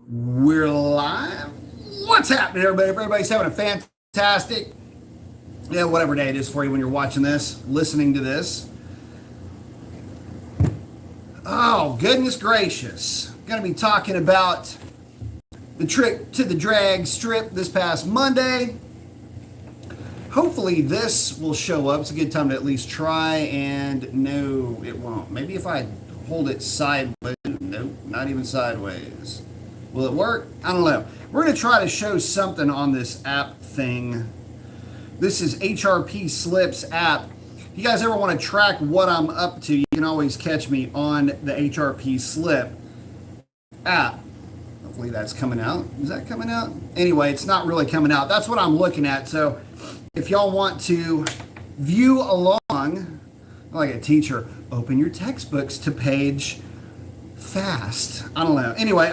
We're live. What's happening, everybody? Everybody's having a fantastic, whatever day it is for you when you're watching this, listening to this. Oh, goodness gracious. Going to be talking about the trip to the drag strip this past Monday. Hopefully this will show up. It's a good time to at least try, and no, it won't. Maybe if I hold it sideways. Nope, not even sideways. Will it work? I don't know. We're going to try to show something on this app thing. This is HRP Slips app. If you guys ever want to track what I'm up to, you can always catch me on the HRP Slip app. Hopefully that's coming out. Is that coming out? Anyway, it's not really coming out. That's what I'm looking at. So if y'all want to view along, like a teacher, open your textbooks to page fast. I don't know. Anyway,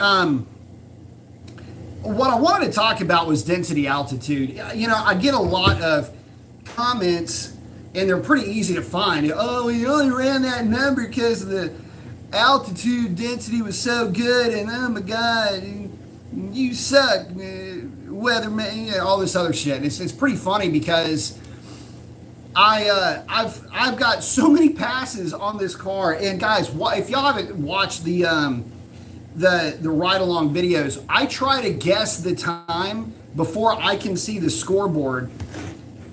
what I wanted to talk about was density altitude. You know, I get a lot of comments, and they're pretty easy to find. Oh, we only ran that number because the altitude density was so good, and oh my God, you suck, weatherman, all this other shit. It's pretty funny because I've got so many passes on this car, and guys, if y'all haven't watched the ride along videos, I try to guess the time before I can see the scoreboard,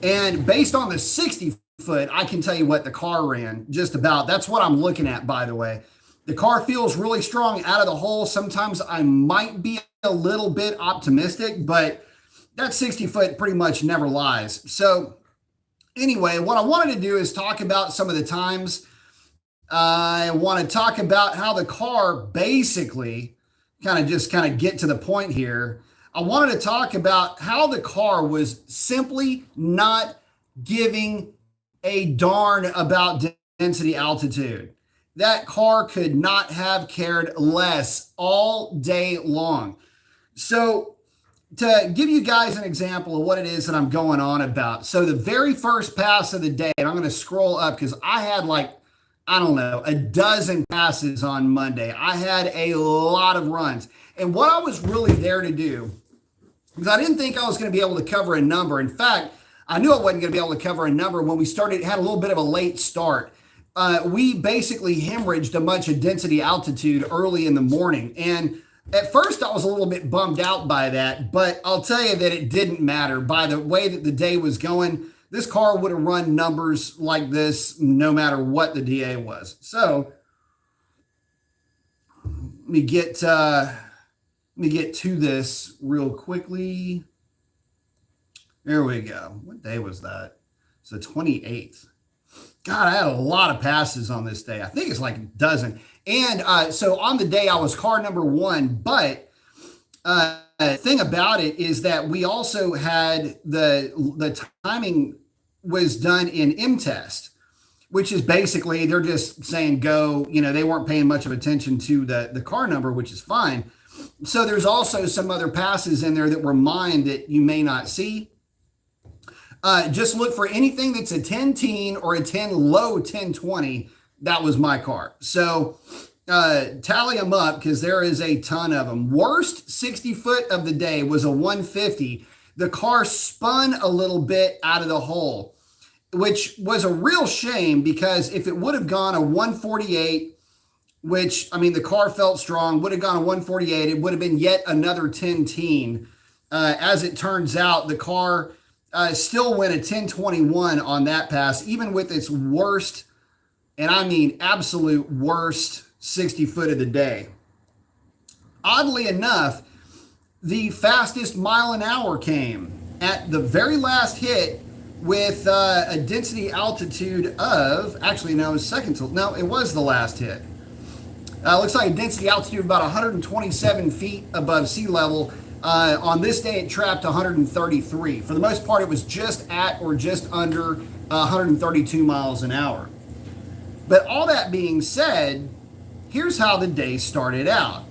and based on the 60 foot, I can tell you what the car ran just about. That's what I'm looking at, by the way. The car feels really strong out of the hole. Sometimes I might be a little bit optimistic, but that 60 foot pretty much never lies. So anyway, what I wanted to do is talk about some of the times. I want to talk about how the car basically kind of get to the point here. I wanted to talk about how the car was simply not giving a darn about density altitude. That car could not have cared less all day long. So to give you guys an example of what it is that I'm going on about. So the very first pass of the day, and I'm going to scroll up because I had I don't know, a dozen passes on Monday. I had a lot of runs. And what I was really there to do, because I didn't think I was going to be able to cover a number. In fact, I knew I wasn't going to be able to cover a number when we had a little bit of a late start. We basically hemorrhaged a bunch of density altitude early in the morning. And at first I was a little bit bummed out by that, but I'll tell you that it didn't matter. By the way that the day was going, this car would have run numbers like this no matter what the DA was. So let me get to this real quickly. There we go. What day was that? It's the 28th. God, I had a lot of passes on this day. I think it's like a dozen. And so on the day I was car number one, but the thing about it is that we also had the timing was done in M-Test, which is basically they're just saying go, they weren't paying much of attention to the car number, which is fine. So there's also some other passes in there that were mine that you may not see. Just look for anything that's a 10-teen or a 10 low 1020. That was my car. So tally them up because there is a ton of them. Worst 60 foot of the day was a 150. The car spun a little bit out of the hole, which was a real shame because if it would have gone a 148, which, the car felt strong, would have gone a 148, it would have been yet another 10-teen. As it turns out, the car still went a 1021 on that pass, even with its worst, and absolute worst 60 foot of the day. Oddly enough, the fastest mile an hour came at the very last hit with a density altitude of, actually, no, it was it was the last hit. Looks like a density altitude of about 127 feet above sea level. On this day, it trapped 133. For the most part, it was just at or just under 132 miles an hour. But all that being said, here's how the day started out.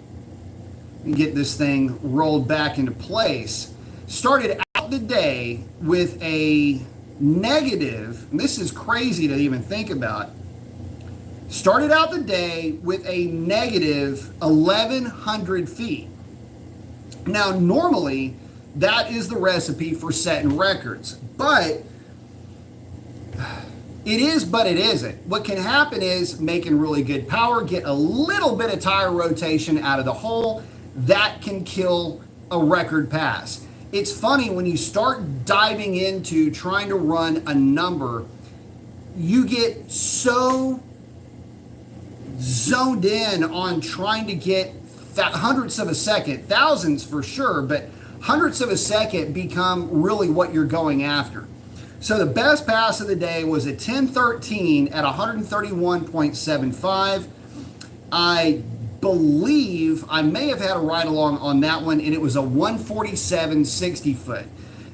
And get this thing rolled back into place. Started out the day with a negative, and this is crazy to even think about, started out the day with a negative 1,100 feet. Now, normally, that is the recipe for setting records, but it is, but it isn't. What can happen is making really good power, get a little bit of tire rotation out of the hole. That can kill a record pass. It's funny when you start diving into trying to run a number, you get so zoned in on trying to get hundredths of a second, thousands for sure, but hundredths of a second become really what you're going after. So the best pass of the day was a 1013 at 131.75. I believe I may have had a ride along on that one, and it was a 147 60 foot.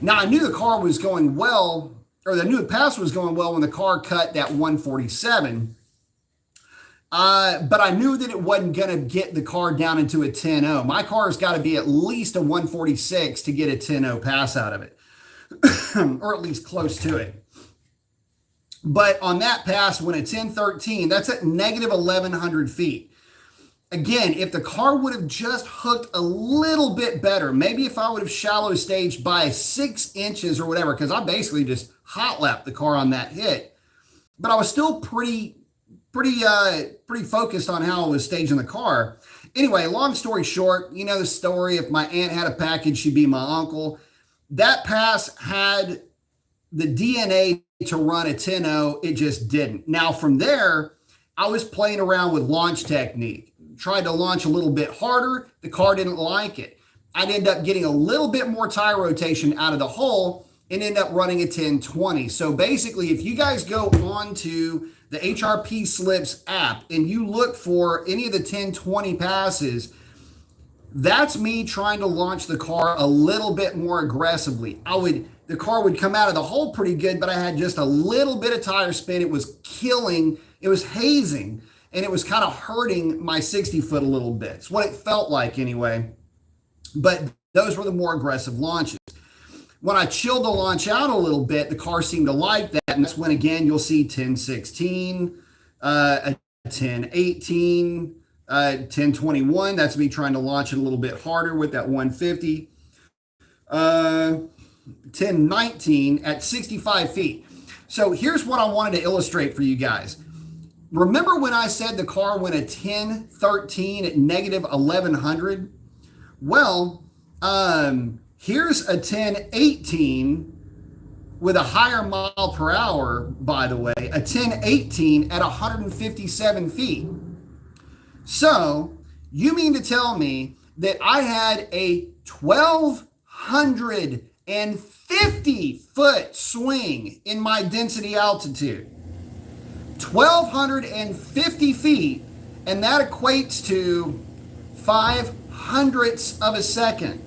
Now I knew the car was going well, or I knew the pass was going well when the car cut that 147. But I knew that it wasn't going to get the car down into a 10.0. My car's got to be at least a 146 to get a 10.0 pass out of it, or at least close to it. But on that pass, when a 1013, that's at negative 1,100 feet. Again, if the car would have just hooked a little bit better, maybe if I would have shallow staged by 6 inches or whatever, because I basically just hot lapped the car on that hit, but I was still pretty focused on how I was staging the car. Anyway, long story short, you know the story. If my aunt had a package, she'd be my uncle. That pass had the DNA to run a 10.0. It just didn't. Now from there, I was playing around with launch technique. Tried to launch a little bit harder. The car didn't like it. I'd end up getting a little bit more tire rotation out of the hole and end up running a 1020. So basically, if you guys go on to the HRP Slips app and you look for any of the 1020 passes, that's me trying to launch the car a little bit more aggressively. The car would come out of the hole pretty good, but I had just a little bit of tire spin. It was killing, it was hazing, and it was kind of hurting my 60 foot a little bit. It's what it felt like anyway. But those were the more aggressive launches. When I chilled the launch out a little bit, the car seemed to like that. And that's when, again, you'll see 1016, a 1018, 1021. That's me trying to launch it a little bit harder with that 150. 1019 at 65 feet. So here's what I wanted to illustrate for you guys. Remember when I said the car went a 1013 at negative 1100? Well, here's a 1018 with a higher mile per hour, by the way, a 1018 at 157 feet. So you mean to tell me that I had a 1,250 foot swing in my density altitude? 1,250 feet, and that equates to 0.05 of a second.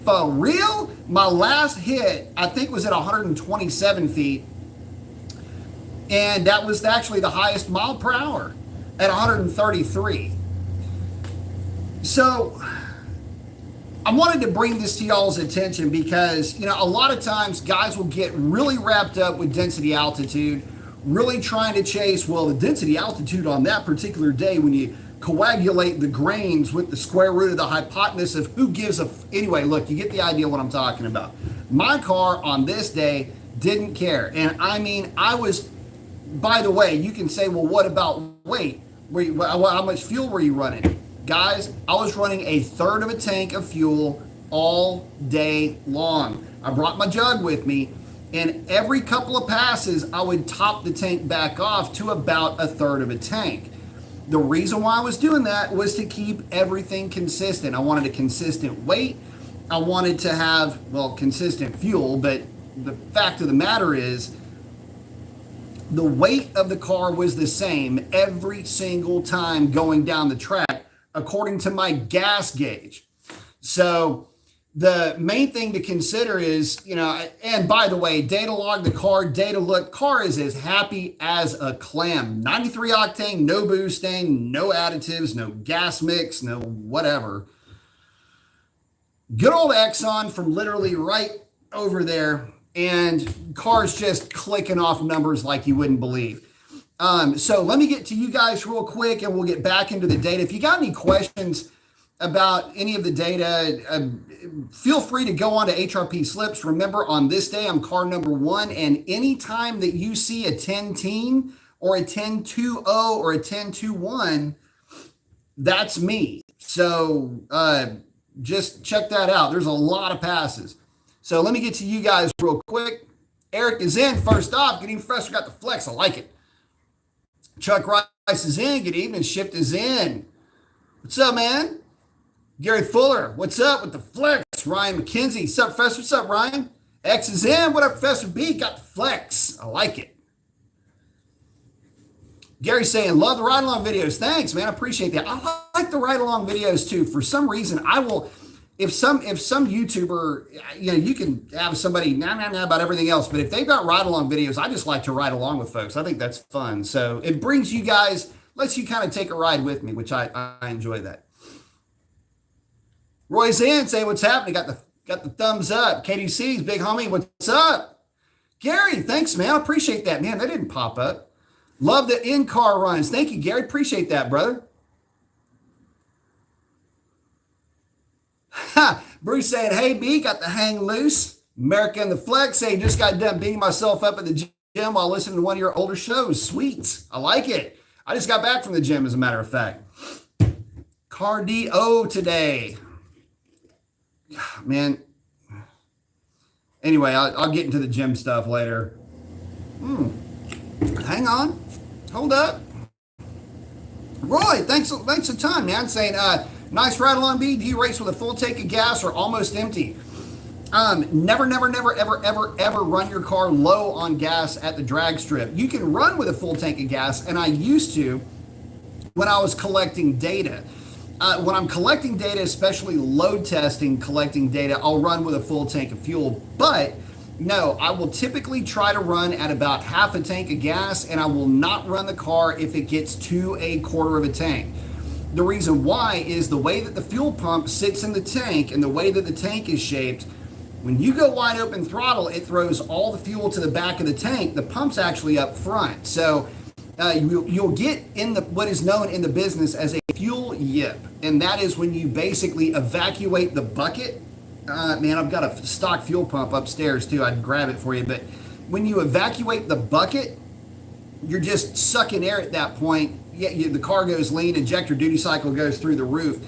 For real? My last hit, I think, was at 127 feet, and that was actually the highest mile per hour at 133. So I wanted to bring this to y'all's attention because, you know, a lot of times guys will get really wrapped up with density altitude, really trying to chase, well, the density altitude on that particular day when you coagulate the grains with the square root of the hypotenuse of who gives a... Anyway, look, you get the idea what I'm talking about. My car on this day didn't care. And I mean, I was, by the way, you can say, well, what about weight? How much fuel were you running? Guys, I was running a third of a tank of fuel all day long. I brought my jug with me, and every couple of passes, I would top the tank back off to about a third of a tank. The reason why I was doing that was to keep everything consistent. I wanted a consistent weight. I wanted to have, well, consistent fuel, but the fact of the matter is, the weight of the car was the same every single time going down the track, according to my gas gauge. So the main thing to consider is, you know, and by the way, data log the car, data look, car is as happy as a clam. 93 octane, no boosting, no additives, no gas mix, no whatever. Good old Exxon from literally right over there, and cars just clicking off numbers like you wouldn't believe. So let me get to you guys real quick and we'll get back into the data. If you got any questions about any of the data, feel free to go on to HRP Slips. Remember, on this day, I'm car number 1, and anytime that you see a 10-teen or a 10-20 or a 10-21, that's me. So just check that out. There's a lot of passes. So let me get to you guys real quick. Eric is in first off. Good evening, Professor. Got the flex. I like it. Chuck Rice is in. Good evening. Shift is in. What's up, man? Gary Fuller. What's up with the flex? Ryan McKenzie. What's up, Professor? What's up, Ryan? X is in. What up, Professor B? Got the flex. I like it. Gary's saying, love the ride-along videos. Thanks, man. I appreciate that. I like the ride-along videos, too. For some reason, I will... If some YouTuber, you know, you can have somebody about everything else, but if they've got ride-along videos, I just like to ride along with folks. I think that's fun. So it brings you guys, lets you kind of take a ride with me, which I enjoy that. Roy's in saying, what's happening? Got the thumbs up. KDC's big homie, what's up? Gary, thanks, man. I appreciate that. Man, that didn't pop up. Love the in-car runs. Thank you, Gary. Appreciate that, brother. Bruce saying, hey, B, got the hang loose. America and the Flex saying, just got done beating myself up at the gym while listening to one of your older shows. Sweet. I like it. I just got back from the gym, as a matter of fact. Cardio today. Man. Anyway, I'll get into the gym stuff later. Hang on. Hold up. Roy, thanks a ton, man. Saying, nice ride along, B. Do you race with a full tank of gas or almost empty? Never, ever run your car low on gas at the drag strip. You can run with a full tank of gas, and I used to when I was collecting data. When I'm collecting data, especially load testing, collecting data, I'll run with a full tank of fuel. But no, I will typically try to run at about half a tank of gas, and I will not run the car if it gets to a quarter of a tank. The reason why is the way that the fuel pump sits in the tank and the way that the tank is shaped. When you go wide open throttle, it throws all the fuel to the back of the tank. The pump's actually up front. So you'll get in what is known in the business as a fuel yip. And that is when you basically evacuate the bucket. Man, I've got a stock fuel pump upstairs too. I'd grab it for you. But when you evacuate the bucket, you're just sucking air at that point. Yeah, the car goes lean, injector duty cycle goes through the roof.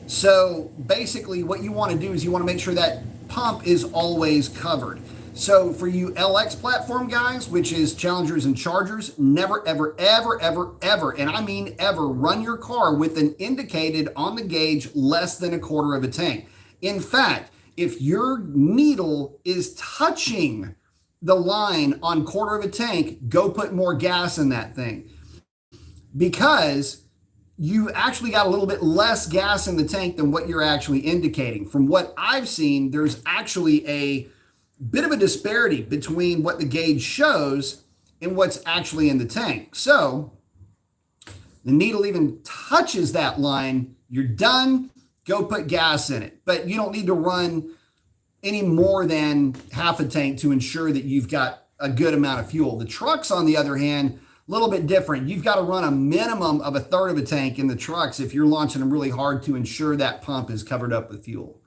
So basically what you want to do is you want to make sure that pump is always covered. So for you LX platform guys, which is Challengers and Chargers, never, ever, and I mean ever, run your car with an indicated on the gauge less than a quarter of a tank. In fact, if your needle is touching the line on quarter of a tank, go put more gas in that thing. Because you actually got a little bit less gas in the tank than what you're actually indicating. From what I've seen, there's actually a bit of a disparity between what the gauge shows and what's actually in the tank. So the needle even touches that line, you're done, go put gas in it. But you don't need to run any more than half a tank to ensure that you've got a good amount of fuel. The trucks, on the other hand, a little bit different. You've got to run a minimum of a third of a tank in the trucks if you're launching them really hard to ensure that pump is covered up with fuel.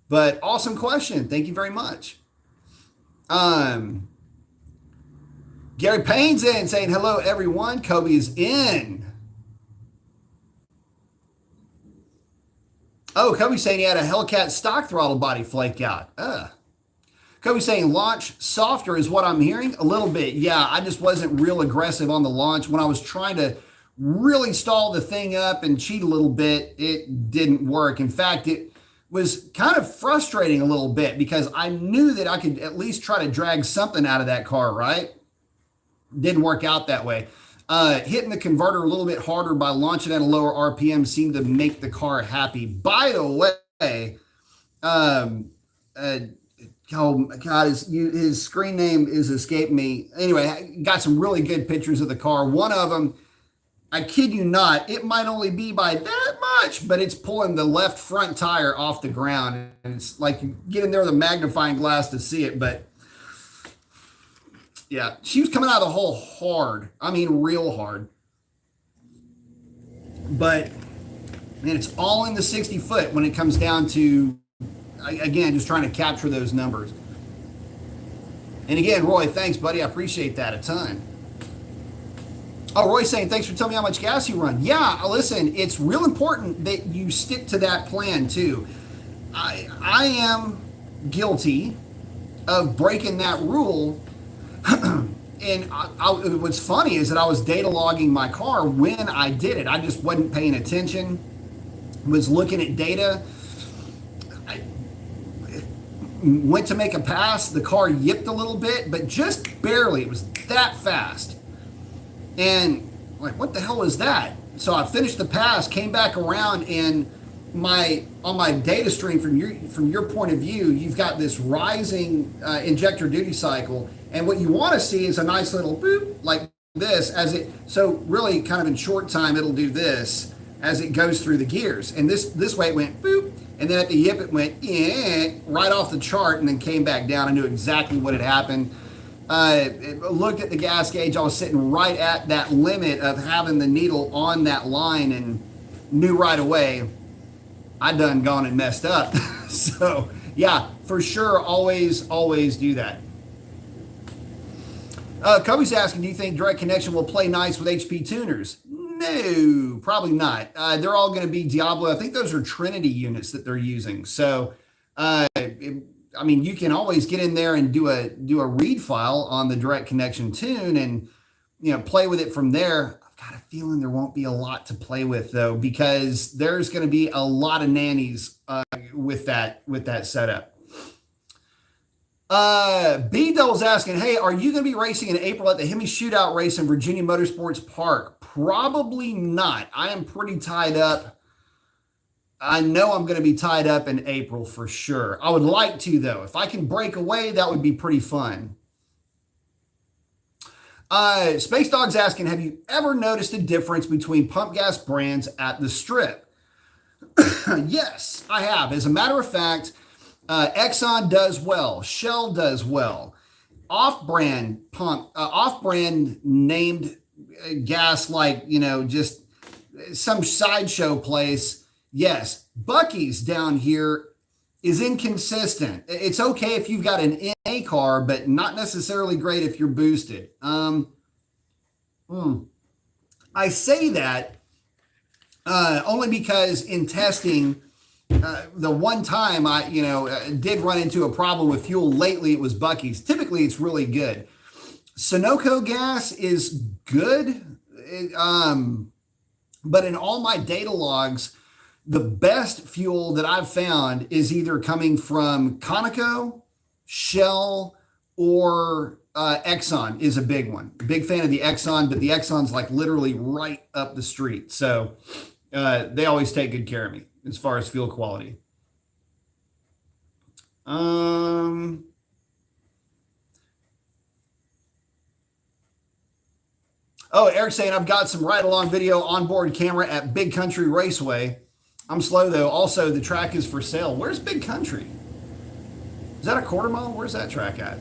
But awesome question. Thank you very much. Gary Payne's in saying, hello, everyone. Kobe is in. Oh, Kobe's saying he had a Hellcat stock throttle body flake out. Kobe's saying launch softer is what I'm hearing. A little bit, yeah. I just wasn't real aggressive on the launch. When I was trying to really stall the thing up and cheat a little bit, it didn't work. In fact, it was kind of frustrating a little bit because I knew that I could at least try to drag something out of that car, right? Didn't work out that way. Hitting the converter a little bit harder by launching at a lower RPM seemed to make the car happy. By the way, oh my God, his screen name is escaping me. Anyway, got some really good pictures of the car. One of them, I kid you not, it might only be by that much, but it's pulling the left front tire off the ground. And it's like you get in there with a magnifying glass to see it. But Yeah, she was coming out of the hole hard. I mean, real hard. But, man, it's all in the 60 foot when it comes down to, again, just trying to capture those numbers. And again, Roy, thanks, buddy. I appreciate that a ton. Oh, Roy's saying, thanks for telling me how much gas you run. Yeah, listen, it's real important that you stick to that plan, too. I am guilty of breaking that rule. And what's funny is that I was data logging my car when I did it. I just wasn't paying attention, was looking at data. I went to make a pass. The car yipped a little bit, but just barely. It was that fast. And I'm like, what the hell is that? So I finished the pass, came back around, and on my data stream from your point of view, you've got this rising injector duty cycle, and what you want to see is a nice little boop like this so really kind of in short time it'll do this as it goes through the gears, and this way it went boop, and then at the yip it went right off the chart and then came back down. I knew exactly what had happened. Looked at the gas gauge. I was sitting right at that limit of having the needle on that line and knew right away I done gone and messed up. So yeah, for sure, always do that. Kobe's asking, do you think direct connection will play nice with HP tuners? No, probably not. They're all going to be Diablo. I think those are Trinity units that they're using. So, I mean, you can always get in there and do a read file on the direct connection tune and, play with it from there. I've got a feeling there won't be a lot to play with though, because there's going to be a lot of nannies with that setup. B-Dole's asking, hey, are you going to be racing in April at the Hemi Shootout race in Virginia Motorsports Park? Probably not. I am pretty tied up. I know I'm going to be tied up in April for sure. I would like to, though. If I can break away, that would be pretty fun. Space Dog's asking, have you ever noticed a difference between pump gas brands at the strip? Yes, I have. As a matter of fact, Exxon does well. Shell does well. Off-brand named gas, like, just some sideshow place. Yes, Buc-ee's down here is inconsistent. It's okay if you've got an NA car, but not necessarily great if you're boosted. I say that only because in testing, the one time I, did run into a problem with fuel lately, it was Buc-ee's. Typically, it's really good. Sunoco gas is good, but in all my data logs, the best fuel that I've found is either coming from Conoco, Shell, or Exxon is a big one. Big fan of the Exxon, but the Exxon's like literally right up the street. So they always take good care of me as far as fuel quality. Oh, Eric's saying, I've got some ride-along video onboard camera at Big Country Raceway. I'm slow, though. Also, the track is for sale. Where's Big Country? Is that a quarter mile? Where's that track at?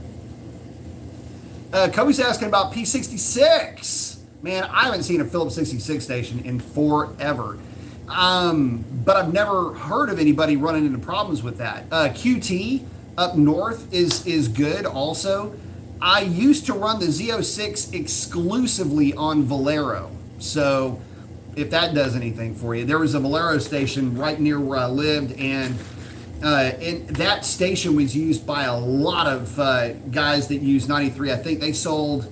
Kobe's asking about P66. Man, I haven't seen a Phillips 66 station in forever. But I've never heard of anybody running into problems with that. QT up north is good also. I used to run the Z06 exclusively on Valero. So if that does anything for you, there was a Valero station right near where I lived, and that station was used by a lot of guys that use 93. I think they sold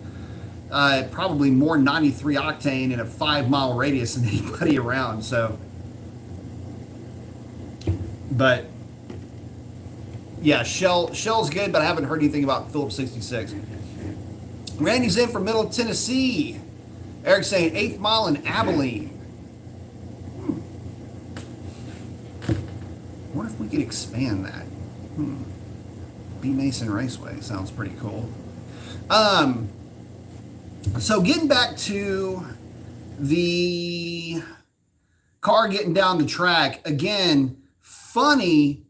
probably more 93 octane in a 5-mile radius than anybody around. So, but yeah, Shell's good, but I haven't heard anything about Phillips 66. Randy's in from Middle Tennessee. Eric's saying 8th Mile in Abilene. What if we could expand that? B Mason Raceway sounds pretty cool. So getting back to the car getting down the track, again, funny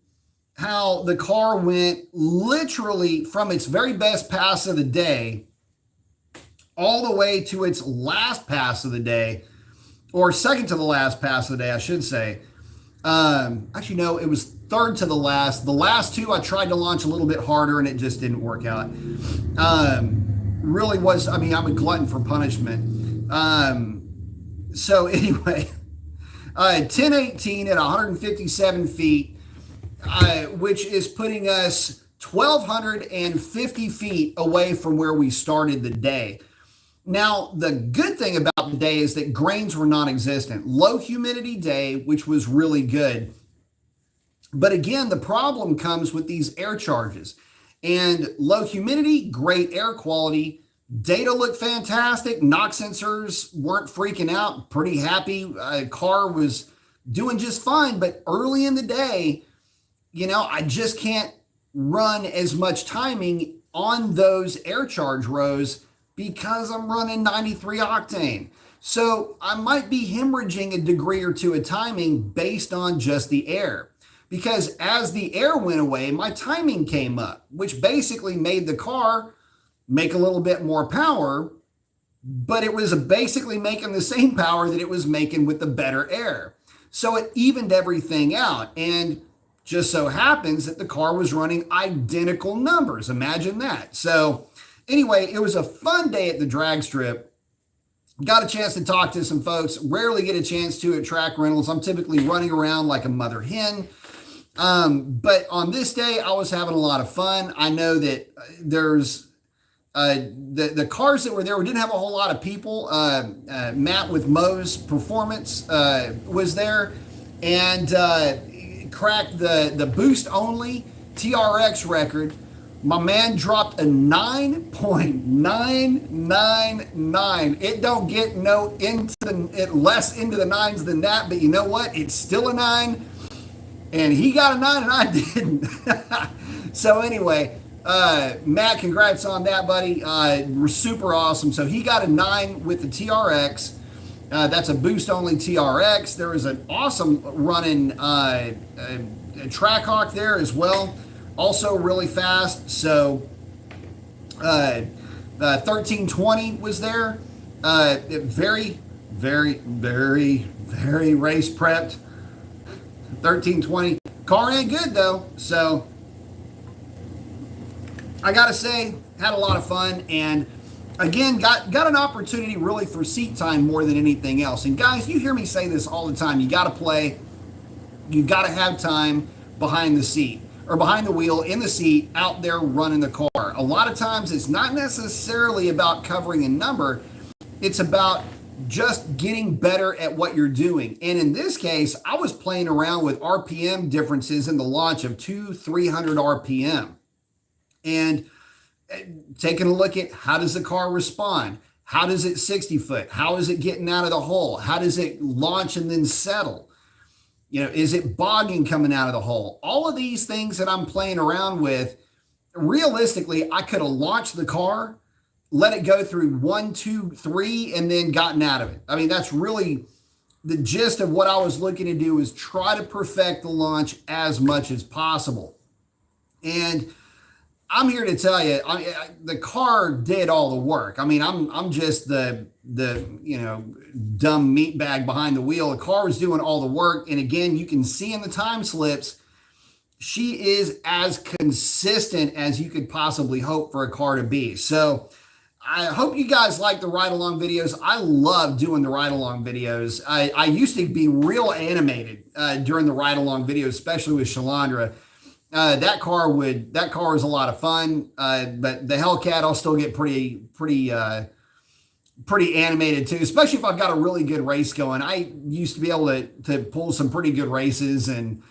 how the car went literally from its very best pass of the day all the way to its last pass of the day, or second to the last pass of the day, I should say. Actually, no, it was third to the last. The last two I tried to launch a little bit harder and it just didn't work out. Really was, I mean, I'm a glutton for punishment. So anyway, 1018 at 157 feet, which is putting us 1,250 feet away from where we started the day. Now, the good thing about the day is that grains were non-existent. Low humidity day, which was really good. But again, the problem comes with these air charges. And low humidity, great air quality. Data looked fantastic. Knock sensors weren't freaking out. Pretty happy. Car was doing just fine. But early in the day, you know, I just can't run as much timing on those air charge rows because I'm running 93 octane. So I might be hemorrhaging a degree or two of timing based on just the air. Because as the air went away, my timing came up, which basically made the car make a little bit more power, but it was basically making the same power that it was making with the better air. So it evened everything out. And just so happens that the car was running identical numbers. Imagine that. So anyway, it was a fun day at the drag strip. Got a chance to talk to some folks. Rarely get a chance to at track rentals. I'm typically running around like a mother hen. But on this day, I was having a lot of fun. I know that there's the cars that were there, we didn't have a whole lot of people. Matt with Mo's Performance was there and cracked the boost only TRX record. My man dropped a 9.999. It don't get no less into the nines than that, but you know what? It's still a 9. And he got a 9 and I didn't. So anyway, Matt, congrats on that, buddy. Super awesome. So he got a 9 with the TRX. That's a boost only TRX. There was an awesome running Trackhawk there as well. Also really fast. So 1320 was there. Very, very, very, very race prepped. 1320. Car ain't good though. So I gotta say, had a lot of fun, and again, got an opportunity really for seat time more than anything else. And guys, you hear me say this all the time. You gotta play. You gotta have time behind the seat, or behind the wheel, in the seat, out there running the car. A lot of times it's not necessarily about covering a number. It's about just getting better at what you're doing. And in this case, I was playing around with RPM differences in the launch of 200-300 RPM. And taking a look at how does the car respond? How does it 60 foot? How is it getting out of the hole? How does it launch and then settle? You know, is it bogging coming out of the hole? All of these things that I'm playing around with, realistically, I could have launched the car, let it go through 1, 2, 3, and then gotten out of it. I mean, that's really the gist of what I was looking to do, is try to perfect the launch as much as possible. And I'm here to tell you, the car did all the work. I mean, I'm just the you know, dumb meatbag behind the wheel. The car was doing all the work. And again, you can see in the time slips, she is as consistent as you could possibly hope for a car to be. So I hope you guys like the ride-along videos. I love doing the ride-along videos. I used to be real animated during the ride-along videos, especially with Shalandra. That car was a lot of fun, but the Hellcat, I'll still get pretty animated too, especially if I've got a really good race going. I used to be able to pull some pretty good races, and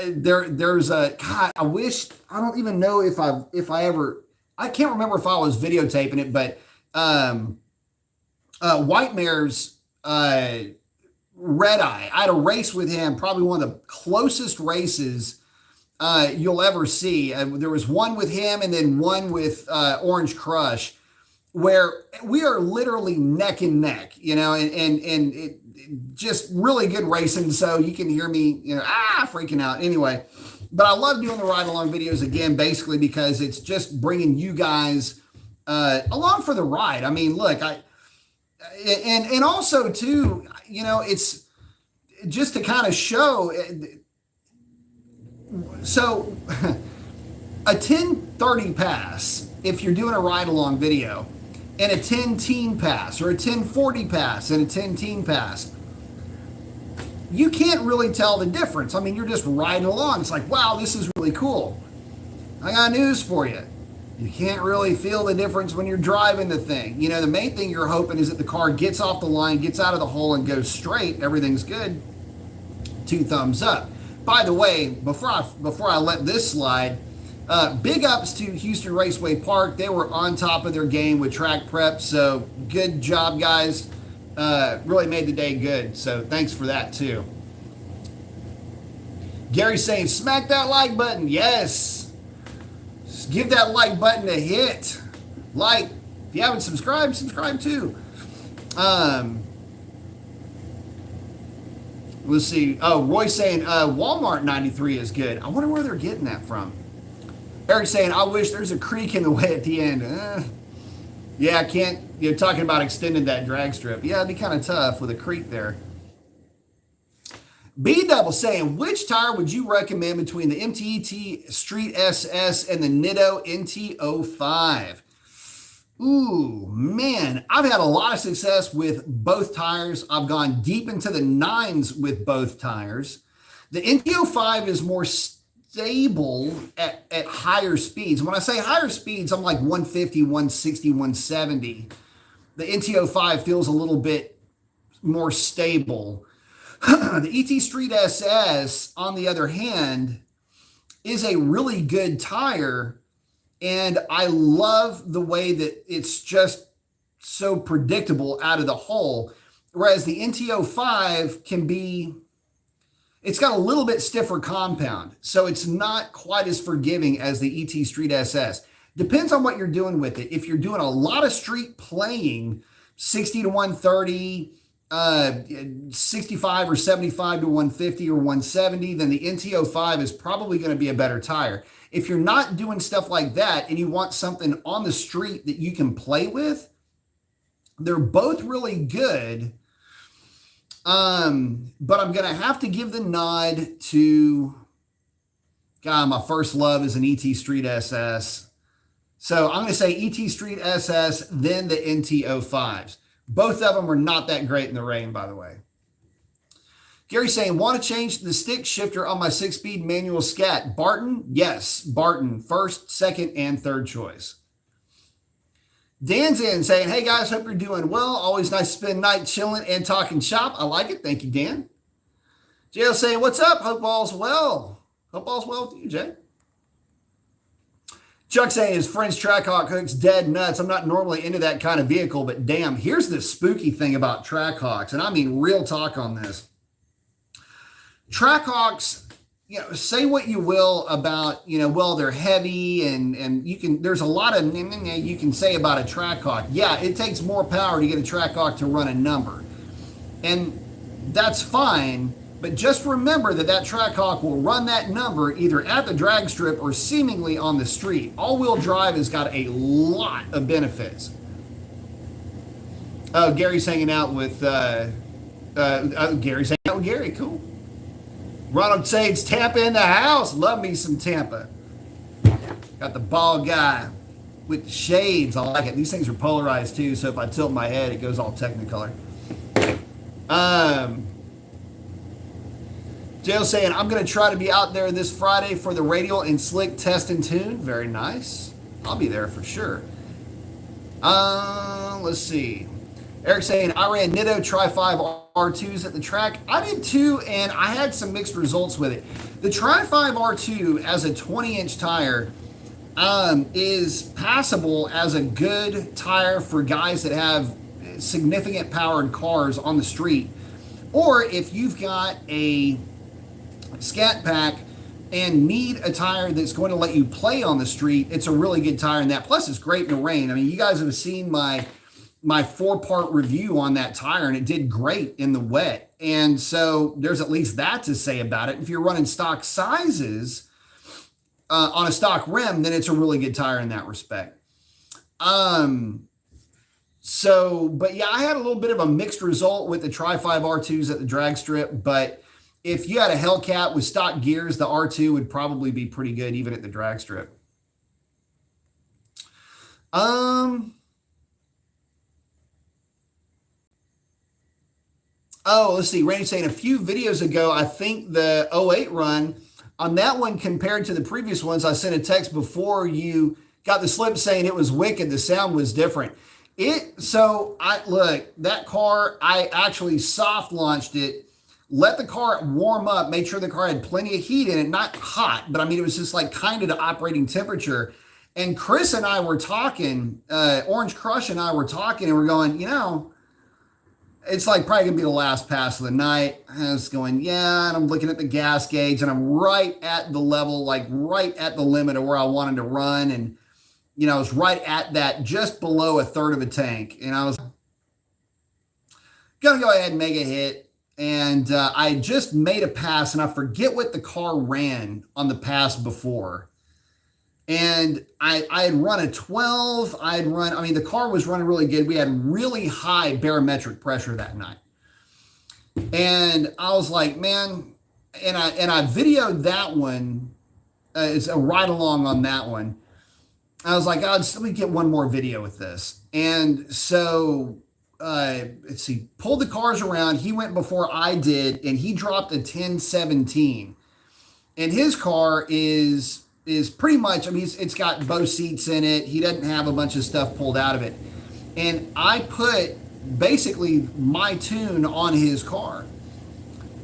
there's a, God, I wish, I don't even know if I ever, I can't remember if I was videotaping it, but White Mare's Red Eye, I had a race with him, probably one of the closest races you'll ever see. There was one with him and then one with Orange Crush, where we are literally neck and neck, you know, and it just really good racing. So you can hear me, you know, freaking out. Anyway, but I love doing the ride along videos again, basically because it's just bringing you guys along for the ride. I mean, look, and also too, you know, it's just to kind of show. So a 1030 pass, if you're doing a ride along video, and a 10 teen pass or a 1040 pass and a 10 teen pass, you can't really tell the difference. I mean, you're just riding along. It's like, wow, this is really cool. I got news for you. You can't really feel the difference when you're driving the thing. You know, the main thing you're hoping is that the car gets off the line, gets out of the hole, and goes straight. Everything's good. 2 thumbs up. By the way, before I let this slide, big ups to Houston Raceway Park. They were on top of their game with track prep, so good job, guys. Really made the day good, so thanks for that too. Gary's saying, smack that like button. Yes. Just give that like button a hit. Like, if you haven't subscribed, subscribe too. Let's see. Oh, Roy's saying Walmart 93 is good. I wonder where they're getting that from. Eric's saying, I wish there's a creek in the way at the end. Yeah, I can't. You're talking about extending that drag strip. Yeah, it'd be kind of tough with a creek there. B-Double saying, which tire would you recommend between the MTET Street SS and the Nitto NT05? Ooh, man, I've had a lot of success with both tires. I've gone deep into the 9s with both tires. The NT05 is more stable at higher speeds. When I say higher speeds, I'm like 150, 160, 170. The NT05 feels a little bit more stable. The ET Street SS, on the other hand, is a really good tire, and I love the way that it's just so predictable out of the hole, whereas the NT05 can be, it's got a little bit stiffer compound, so it's not quite as forgiving as the ET Street SS. Depends on what you're doing with it. If you're doing a lot of street playing, 60 to 130, 65 or 75 to 150 or 170, then the NT05 is probably going to be a better tire. If you're not doing stuff like that and you want something on the street that you can play with, they're both really good. But I'm going to have to give the nod to, God, my first love is an ET Street SS. So I'm going to say ET Street SS, then the NT05s. Both of them are not that great in the rain, by the way. Gary's saying, want to change the stick shifter on my 6-speed manual Scat? Barton? Yes, Barton. First, second, and third choice. Dan's in saying, hey guys, hope you're doing well. Always nice to spend night chilling and talking shop. I like it. Thank you, Dan. JL saying, what's up? Hope all's well. Hope all's well with you, Jay. Chuck saying his French Trackhawk hook's dead nuts. I'm not normally into that kind of vehicle, but damn, here's the spooky thing about Trackhawks, and I mean real talk on this. Trackhawks, you know, say what you will about, you know, well, they're heavy and you can, there's a lot of you can say about a Trackhawk. Yeah, it takes more power to get a Trackhawk to run a number, and that's fine. But just remember that that Trackhawk will run that number either at the drag strip or seemingly on the street. All-wheel drive has got a lot of benefits. Oh, Gary's hanging out with Gary's hanging out with Gary. Cool. Ronald Sage, Tampa in the house. Love me some Tampa. Got the bald guy with the shades. I like it. These things are polarized too, so if I tilt my head, it goes all Technicolor. Jay's saying, I'm going to try to be out there this Friday for the radial and slick test and tune. Very nice. I'll be there for sure. Let's see. Eric saying, I ran Nitto Tri-5 R2s at the track. I did too, and I had some mixed results with it. The Tri-5 R2 as a 20-inch tire is passable as a good tire for guys that have significant powered cars on the street. Or if you've got a Scat Pack and need a tire that's going to let you play on the street, it's a really good tire in that. Plus, it's great in the rain. I mean, you guys have seen my 4-part review on that tire, and it did great in the wet. And so there's at least that to say about it. If you're running stock sizes on a stock rim, then it's a really good tire in that respect. So, but yeah, I had a little bit of a mixed result with the Tri-5 R2s at the drag strip, but if you had a Hellcat with stock gears, the R2 would probably be pretty good even at the drag strip. Oh, let's see. Randy's saying a few videos ago, I think the 08 run on that one compared to the previous ones, I sent a text before you got the slip saying it was wicked. The sound was different. So look, that car, I actually soft launched it, let the car warm up, made sure the car had plenty of heat in it, not hot, but I mean, it was just like kind of the operating temperature. And Chris and I were talking, Orange Crush and I were talking, and we're going, it's like probably gonna be the last pass of the night. I was going, yeah, and I'm looking at the gas gauge, and I'm right at the level, like right at the limit of where I wanted to run. And I was right at that, just below a third of a tank. And I was going to go ahead and make a hit. And I just made a pass, and I forget what the car ran on the pass before. And I had run a 12. The car was running really good. We had really high barometric pressure that night. And I was like, man, and I videoed that one. It's a ride along on that one. I was like, let me get one more video with this. And so, let's see, pulled the cars around. He went before I did, and he dropped a 1017. And his car is pretty much, it's got both seats in it. He doesn't have a bunch of stuff pulled out of it. And I put basically my tune on his car.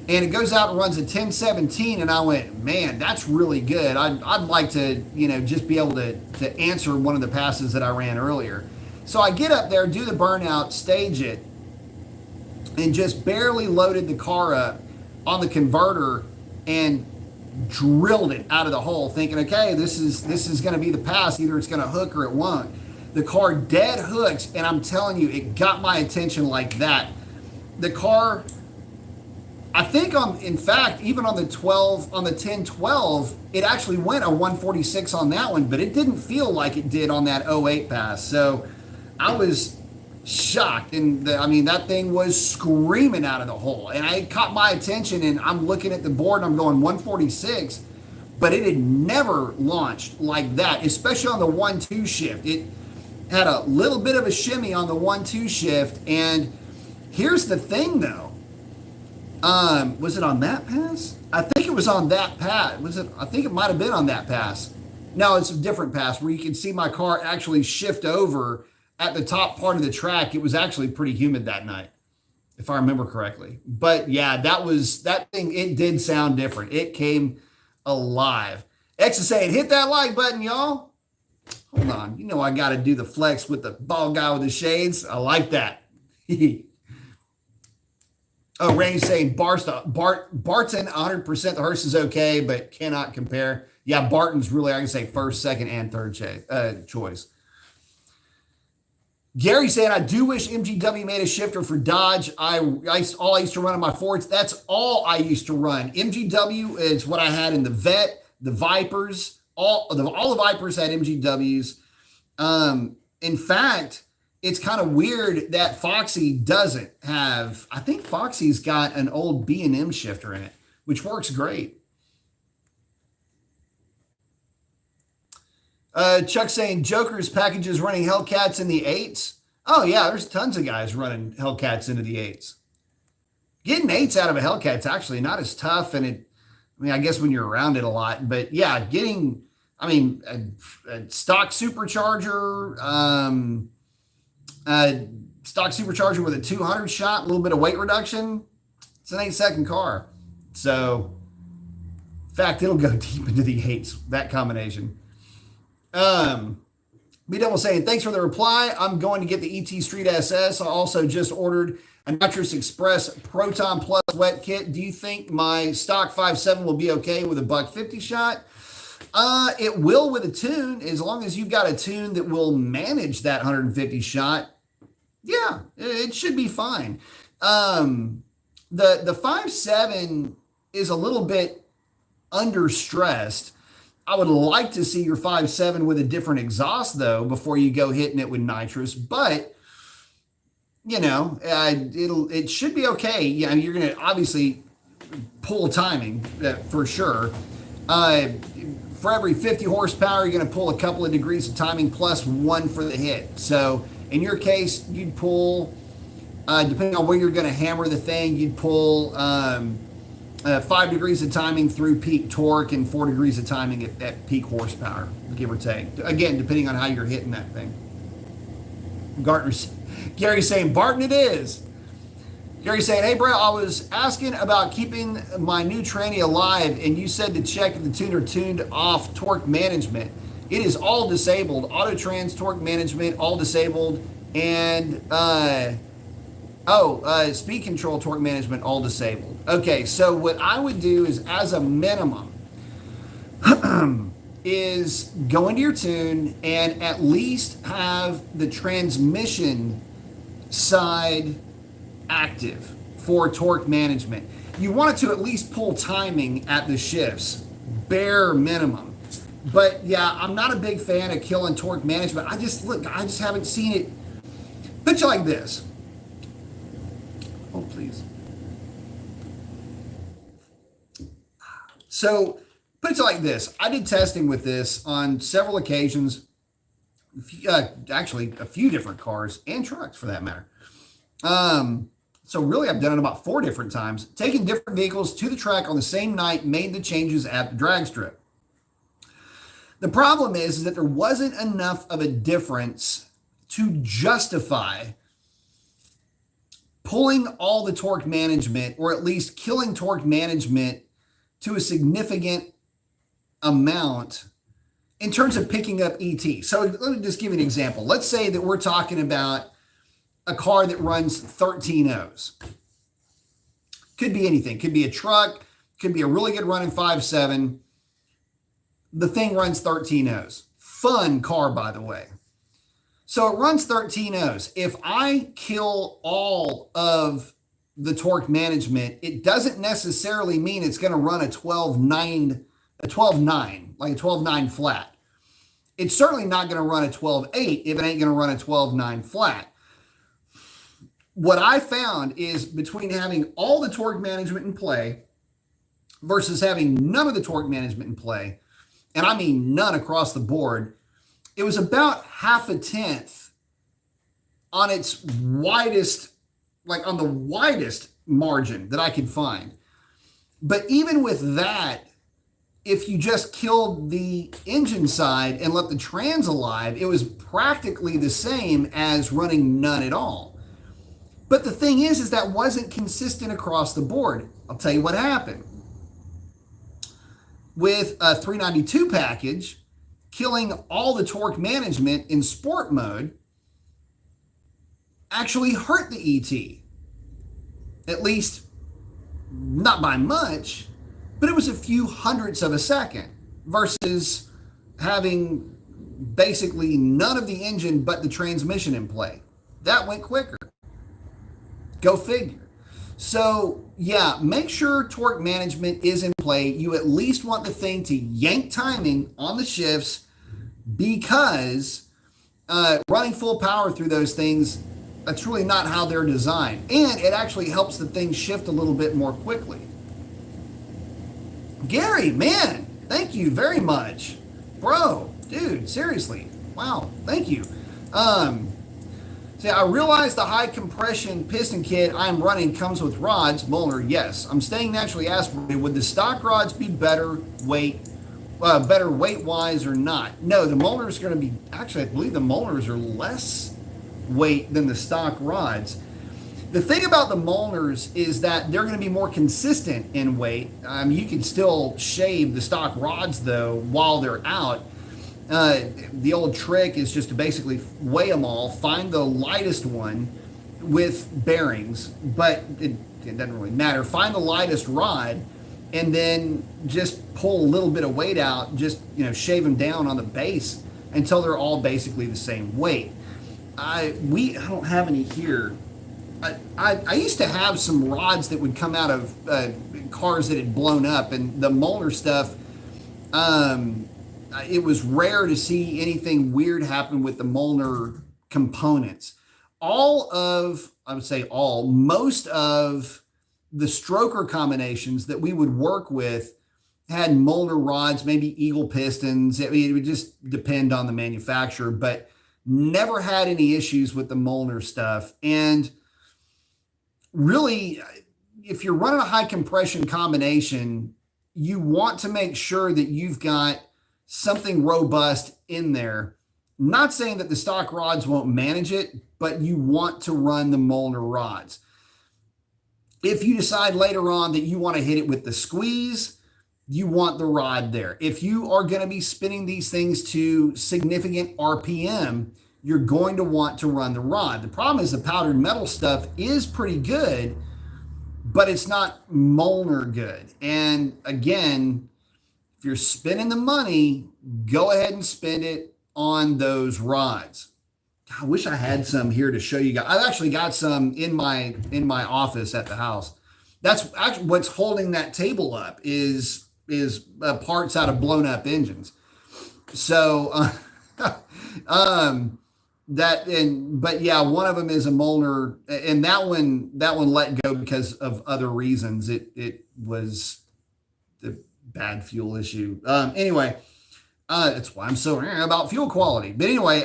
And it goes out and runs a 1017, and I went, man, that's really good. I'd like to, just be able to answer one of the passes that I ran earlier. So I get up there, do the burnout, stage it, and just barely loaded the car up on the converter and drilled it out of the hole, thinking, okay, this is going to be the pass. Either it's going to hook or it won't. The car dead hooks, and I'm telling you, it got my attention like that. The car, I think in fact, even on the 1012, it actually went a 146 on that one, but it didn't feel like it did on that 08 pass. So I was shocked. And that thing was screaming out of the hole, and it caught my attention, and I'm looking at the board and I'm going 146, but it had never launched like that, especially on the 1-2 shift. It had a little bit of a shimmy on the 1-2 shift. And here's the thing though. Was it on that pass? I think it was on that pass. I think it might have been on that pass. No, it's a different pass where you can see my car actually shift over at the top part of the track. It was actually pretty humid that night, if I remember correctly. But yeah, that thing, it did sound different. It came alive. X is saying, hit that like button, y'all. Hold on. I got to do the flex with the bald guy with the shades. I like that. Oh, Randy's saying Barton 100%. The hearse is okay, but cannot compare. Yeah, Barton's really, I can say first, second, and third choice. Gary saying, I do wish MGW made a shifter for Dodge. All I used to run on my Fords. That's all I used to run. MGW is what I had in the Vet, the Vipers. All the Vipers had MGWs. In fact, it's kind of weird that Foxy doesn't have. I think Foxy's got an old B&M shifter in it, which works great. Chuck saying Joker's packages running Hellcats in the 8s. Oh yeah, there's tons of guys running Hellcats into the 8s. Getting 8s out of a Hellcat's actually not as tough, and I guess when you're around it a lot, but yeah, getting, a stock supercharger, with a 200 shot, a little bit of weight reduction. It's an 8-second car. So, in fact, it'll go deep into the 8s, that combination. B-Double saying, thanks for the reply. I'm going to get the ET Street SS. I also just ordered a Nitrous Express Proton Plus wet kit. Do you think my stock 5.7 will be okay with a $150 shot? It will with a tune, as long as you've got a tune that will manage that 150 shot. Yeah, it should be fine. The 5.7 is a little bit under stressed. I would like to see your 5.7 with a different exhaust though before you go hitting it with nitrous, but you know, it should be okay. Yeah, you're going to obviously pull timing for sure. For every 50 horsepower, you're going to pull a couple of degrees of timing plus one for the hit. So in your case, you'd pull, depending on where you're going to hammer the thing, you'd pull 5 degrees of timing through peak torque and 4 degrees of timing at peak horsepower, give or take. Again, depending on how you're hitting that thing. Gary's saying, Barton it is. Gary's saying, hey, bro, I was asking about keeping my new tranny alive, and you said to check if the tuner tuned off torque management. It is all disabled. Auto trans, torque management, all disabled. And, speed control, torque management, all disabled. Okay, so what I would do is, as a minimum, is go into your tune and at least have the transmission side active for torque management. You want it to at least pull timing at the shifts, bare minimum. But yeah, I'm not a big fan of killing torque management. I just haven't seen it. Picture like this. Oh, please. So picture like this. I did testing with this on several occasions. Actually, a few different cars and trucks for that matter. So really, I've done it about 4 different times. Taking different vehicles to the track on the same night, made the changes at the drag strip. The problem is that there wasn't enough of a difference to justify pulling all the torque management, or at least killing torque management to a significant amount in terms of picking up ET. So let me just give you an example. Let's say that we're talking about a car that runs 13 O's. Could be anything. Could be a truck. Could be a really good running 5.7. The thing runs 13 O's. Fun car, by the way. So it runs 13 O's. If I kill all of the torque management, it doesn't necessarily mean it's going to run a 12.9, like a 12.9 flat. It's certainly not going to run a 12.8 if it ain't going to run a 12.9 flat. What I found is between having all the torque management in play versus having none of the torque management in play, and I mean none across the board, it was about 0.5 on its widest, like on the widest margin that I could find. But even with that, if you just killed the engine side and let the trans alive, it was practically the same as running none at all. But the thing is that wasn't consistent across the board. I'll tell you what happened. With a 392 package, killing all the torque management in sport mode actually hurt the ET. At least, not by much, but it was a few hundredths of a second versus having basically none of the engine but the transmission in play. That went quicker. Go figure. So yeah, make sure torque management is in play. You at least want the thing to yank timing on the shifts, because running full power through those things, that's really not how they're designed. And it actually helps the thing shift a little bit more quickly. Gary, man, thank you very much. Bro, dude, seriously. Wow, thank you. See, I realize the high compression piston kit I'm running comes with rods. Molnar, yes. I'm staying naturally aspirated. Would the stock rods be better weight-wise or not? No, the Molnar's going to be, actually, I believe the Molnars are less weight than the stock rods. The thing about the Molnars is that they're going to be more consistent in weight. You can still shave the stock rods, though, while they're out. The old trick is just to basically weigh them all, find the lightest one with bearings, but it doesn't really matter. Find the lightest rod and then just pull a little bit of weight out, just, shave them down on the base until they're all basically the same weight. I don't have any here. I used to have some rods that would come out of cars that had blown up, and the Molnar stuff, it was rare to see anything weird happen with the Molnar components. I would say most of the stroker combinations that we would work with had Molnar rods, maybe Eagle pistons. I mean, it would just depend on the manufacturer, but never had any issues with the Molnar stuff. And really, if you're running a high compression combination, you want to make sure that you've got something robust in there. Not saying that the stock rods won't manage it, but you want to run the Molnar rods. If you decide later on that you want to hit it with the squeeze, you want the rod there. If you are going to be spinning these things to significant RPM, you're going to want to run the rod. The problem is the powdered metal stuff is pretty good, but it's not Molnar good. And again, if you're spending the money, go ahead and spend it on those rods. I wish I had some here to show you guys. I've actually got some in my office at the house. That's actually what's holding that table up is parts out of blown up engines. So, but yeah, one of them is a Molnar, and that one let go because of other reasons. It was the bad fuel issue. Anyway, that's why I'm so about fuel quality. But anyway,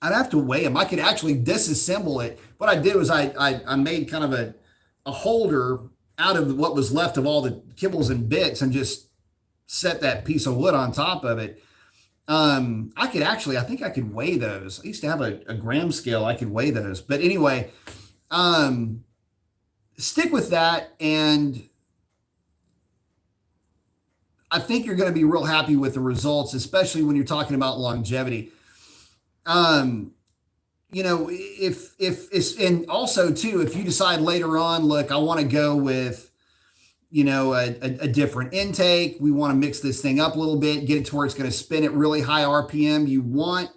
I'd have to weigh them. I could actually disassemble it. What I did was I made kind of a holder out of what was left of all the kibbles and bits and just set that piece of wood on top of it. I think I could weigh those. I used to have a gram scale. I could weigh those. But anyway, stick with that. And I think you're going to be real happy with the results, especially when you're talking about longevity. If it's, and also too, if you decide later on, look, I want to go with, a different intake. We want to mix this thing up a little bit, get it to where it's going to spin at really high RPM. You want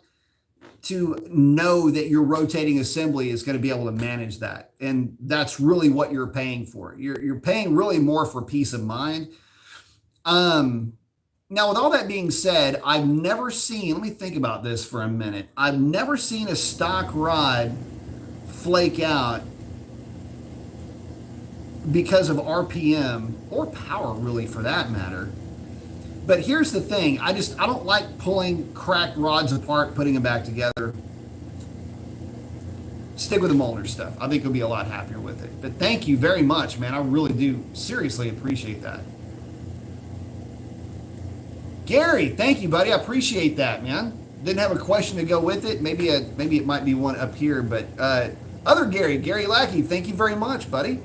to know that your rotating assembly is going to be able to manage that. And that's really what you're paying for. You're paying really more for peace of mind. Now, with all that being said, I've never seen, let me think about this for a minute. I've never seen a stock rod flake out because of RPM or power, really, for that matter. But here's the thing. I don't like pulling cracked rods apart, putting them back together. Stick with the Molnar stuff. I think you'll be a lot happier with it. But thank you very much, man. I really do seriously appreciate that. Gary, thank you, buddy. I appreciate that, man. Didn't have a question to go with it. Maybe it might be one up here, but other Gary Lackey, thank you very much, buddy.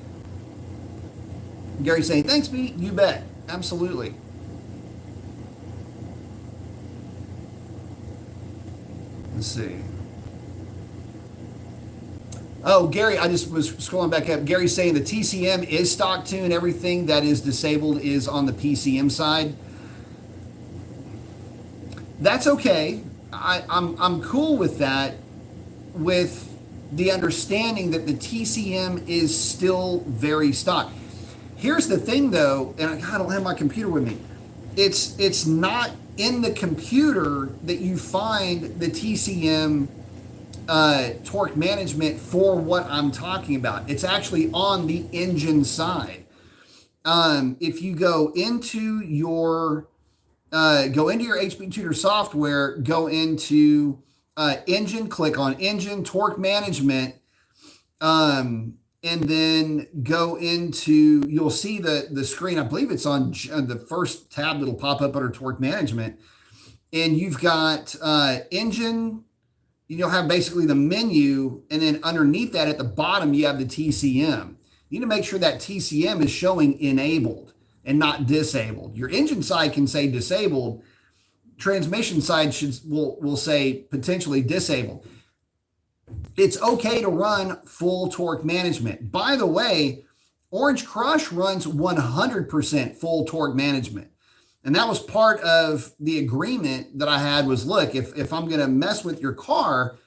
Gary saying, thanks, Pete. You bet. Absolutely. Let's see. Oh, Gary, I just was scrolling back up. Gary's saying the TCM is stock tune. Everything that is disabled is on the PCM side. That's okay. I'm cool with that, with the understanding that the TCM is still very stock. Here's the thing, though, and I don't have my computer with me. It's not in the computer that you find the TCM torque management for what I'm talking about. It's actually on the engine side. If you go into your HP Tutor software, go into engine, click on engine, torque management, and then go into, you'll see the screen. I believe it's on the first tab that'll pop up under torque management. And you've got engine, you'll have basically the menu, and then underneath that at the bottom, you have the TCM. You need to make sure that TCM is showing enabled and not disabled. Your engine side can say disabled. Transmission side will say potentially disabled. It's okay to run full torque management. By the way, Orange Crush runs 100% full torque management. And that was part of the agreement that I had was, look, if I'm going to mess with your car,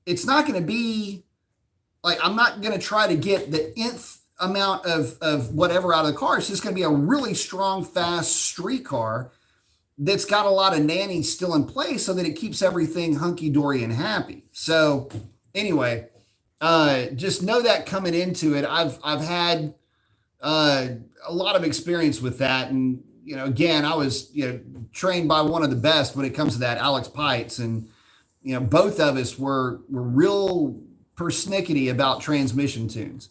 it's not going to be like, I'm not going to try to get the nth amount of whatever out of the car. It's just going to be a really strong, fast street car. that's got a lot of nannies still in place so that it keeps everything hunky-dory and happy. So anyway, just know that coming into it, I've had a lot of experience with that. And, again, I was, trained by one of the best when it comes to that, Alex Pites. And, both of us were real persnickety about transmission tunes.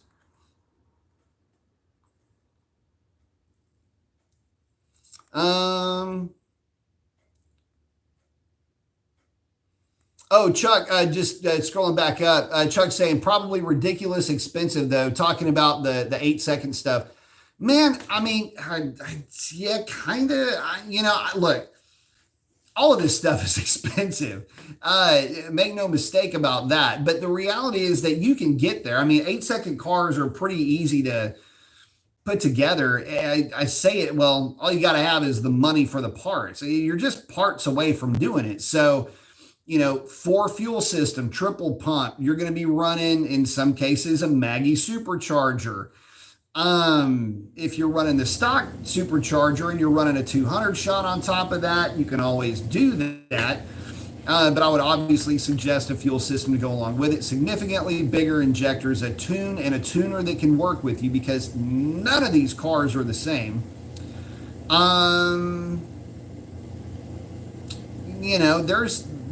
Oh, Chuck, just scrolling back up. Chuck saying probably ridiculous expensive though. Talking about the 8-second stuff, man. I mean, yeah, kind of. Look, all of this stuff is expensive. Make no mistake about that. But the reality is that you can get there. I mean, 8-second cars are pretty easy to put together. I say it, well, all you got to have is the money for the parts. You're just parts away from doing it. So, 4 fuel system, triple pump, you're going to be running, in some cases, a Maggie supercharger. If you're running the stock supercharger and you're running a 200 shot on top of that, you can always do that. But I would obviously suggest a fuel system to go along with it. Significantly bigger injectors, a tune, and a tuner that can work with you, because none of these cars are the same.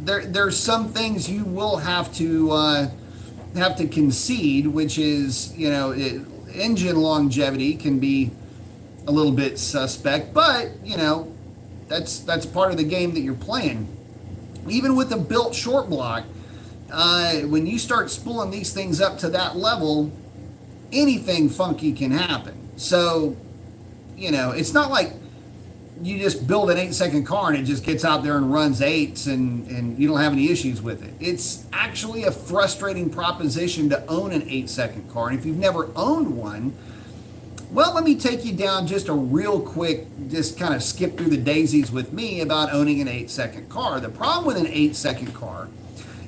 There's some things you will have to concede, which is, engine longevity can be a little bit suspect, but that's part of the game that you're playing. Even with a built short block, when you start spooling these things up to that level, anything funky can happen. So, it's not like you just build an 8-second car and it just gets out there and runs 8s and you don't have any issues with it. It's actually a frustrating proposition to own an 8-second car. And if you've never owned one, well, let me take you down just a real quick, just kind of skip through the daisies with me about owning an 8-second car. The problem with an 8-second car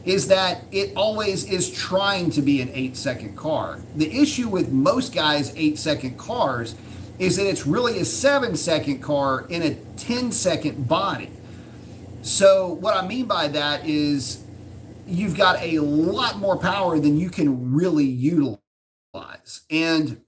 is that it always is trying to be an 8-second car. The issue with most guys' 8-second cars is that it's really a 7-second car in a 10-second body. So what I mean by that is you've got a lot more power than you can really utilize. And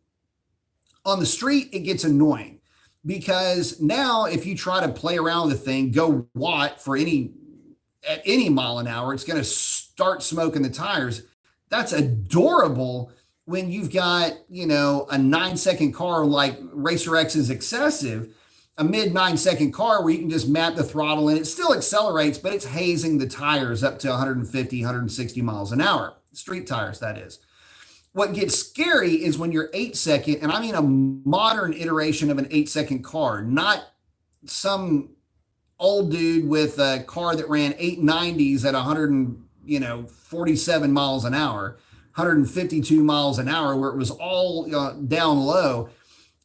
on the street, it gets annoying, because now if you try to play around with the thing, go watt at any mile an hour, it's going to start smoking the tires. That's adorable when you've got, a 9-second car like Racer X's Excessive, a mid 9-second car where you can just map the throttle and it still accelerates, but it's hazing the tires up to 150, 160 miles an hour. Street tires, that is. What gets scary is when you're 8-second, and I mean a modern iteration of an 8-second car, not some old dude with a car that ran 890s at 147 miles an hour. 152 miles an hour, where it was all down low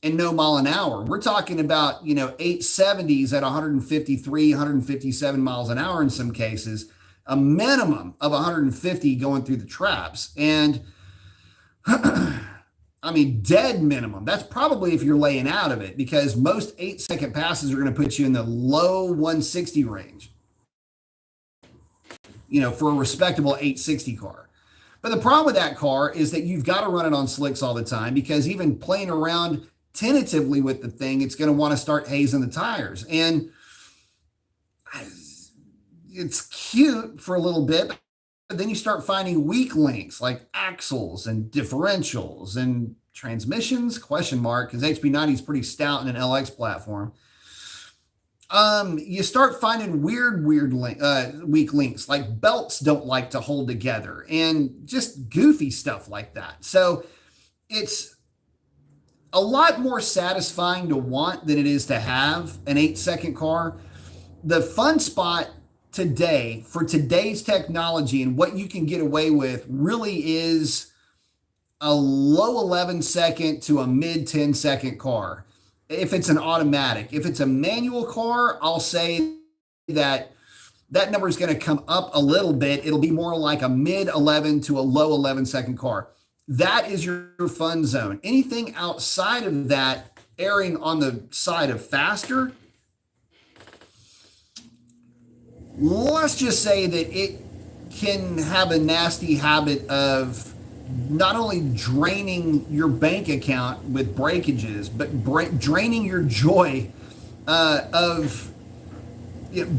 and no mile an hour. We're talking about, 870s at 153, 157 miles an hour in some cases, a minimum of 150 going through the traps. And I mean, dead minimum. That's probably if you're laying out of it, because most 8-second passes are going to put you in the low 160 range, for a respectable 860 car. But the problem with that car is that you've got to run it on slicks all the time, because even playing around tentatively with the thing, it's going to want to start hazing the tires. And it's cute for a little bit, but then you start finding weak links like axles and differentials and transmissions, because HB90 is pretty stout in an LX platform. You start finding weird weak links, like belts don't like to hold together and just goofy stuff like that. So it's a lot more satisfying to want than it is to have an 8-second car. The fun spot today for today's technology and what you can get away with really is a low 11-second to a mid 10-second car. If it's an automatic. If it's a manual car, I'll say that number is going to come up a little bit. It'll be more like a mid 11 to a low 11-second car. That is your fun zone. Anything outside of that, erring on the side of faster, let's just say that it can have a nasty habit of not only draining your bank account with breakages, but draining your joy of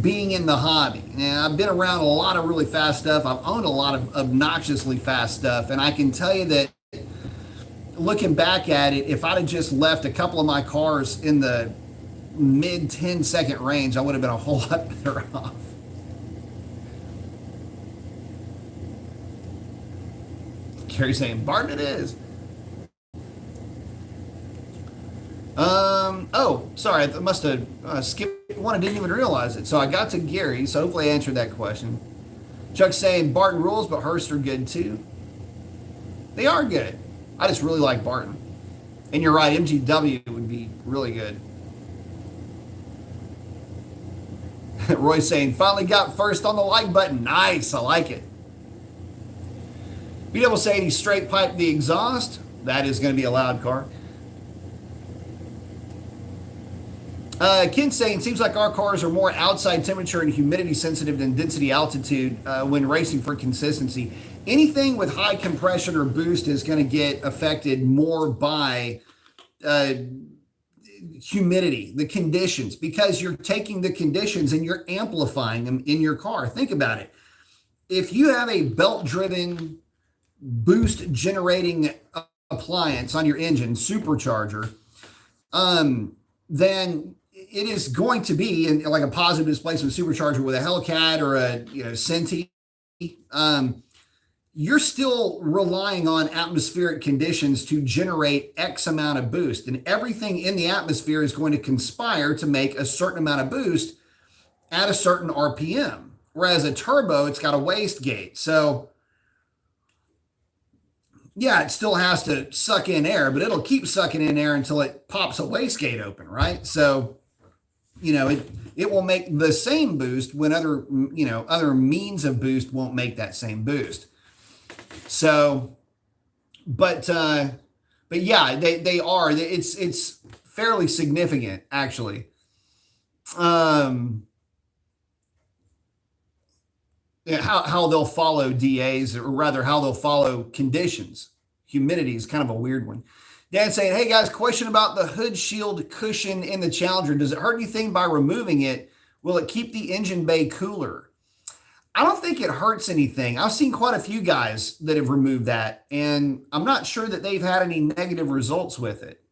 being in the hobby. Now, I've been around a lot of really fast stuff. I've owned a lot of obnoxiously fast stuff, and I can tell you that looking back at it, if I'd have just left a couple of my cars in the mid 10-second range, I would have been a whole lot better off. Gary's saying, Barton it is. Oh, sorry, I must have skipped one. I didn't even realize it. So I got to Gary, so hopefully I answered that question. Chuck's saying Barton rules, but Hurst are good too. They are good. I just really like Barton. And you're right, MGW would be really good. Roy's saying, finally got first on the like button. Nice, I like it. B-Double saying he straight piped the exhaust. That is going to be a loud car. Ken saying, seems like our cars are more outside temperature and humidity sensitive than density altitude when racing for consistency. Anything with high compression or boost is going to get affected more by humidity, the conditions, because you're taking the conditions and you're amplifying them in your car. Think about it. If you have a belt-driven boost generating appliance on your engine, supercharger, then it is going to be in like a positive displacement supercharger with a Hellcat or a Senti. You're still relying on atmospheric conditions to generate X amount of boost, and everything in the atmosphere is going to conspire to make a certain amount of boost at a certain RPM. Whereas a turbo, it's got a wastegate. So yeah, it still has to suck in air, but it'll keep sucking in air until it pops a wastegate open, right? So, it will make the same boost when other means of boost won't make that same boost. So, but yeah, they are. It's fairly significant, actually. How they'll follow DAs, or rather how they'll follow conditions. Humidity is kind of a weird one. Dan saying, hey guys, question about the hood shield cushion in the Challenger. Does it hurt anything by removing it? Will it keep the engine bay cooler? I don't think it hurts anything. I've seen quite a few guys that have removed that, and I'm not sure that they've had any negative results with it.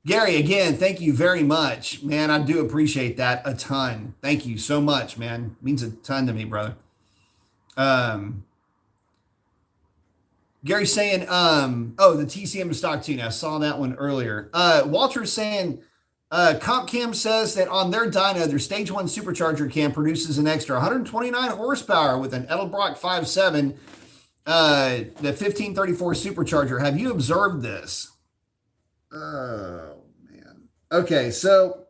Gary, again, thank you very much, man. I do appreciate that a ton. Thank you so much, man. It means a ton to me, brother. Gary's saying, the TCM is stock too. I saw that one earlier. Walter's saying, Comp Cam says that on their dyno, their stage 1 supercharger cam produces an extra 129 horsepower with an Edelbrock 5.7, the 1534 supercharger. Have you observed this? Oh, man. Okay, so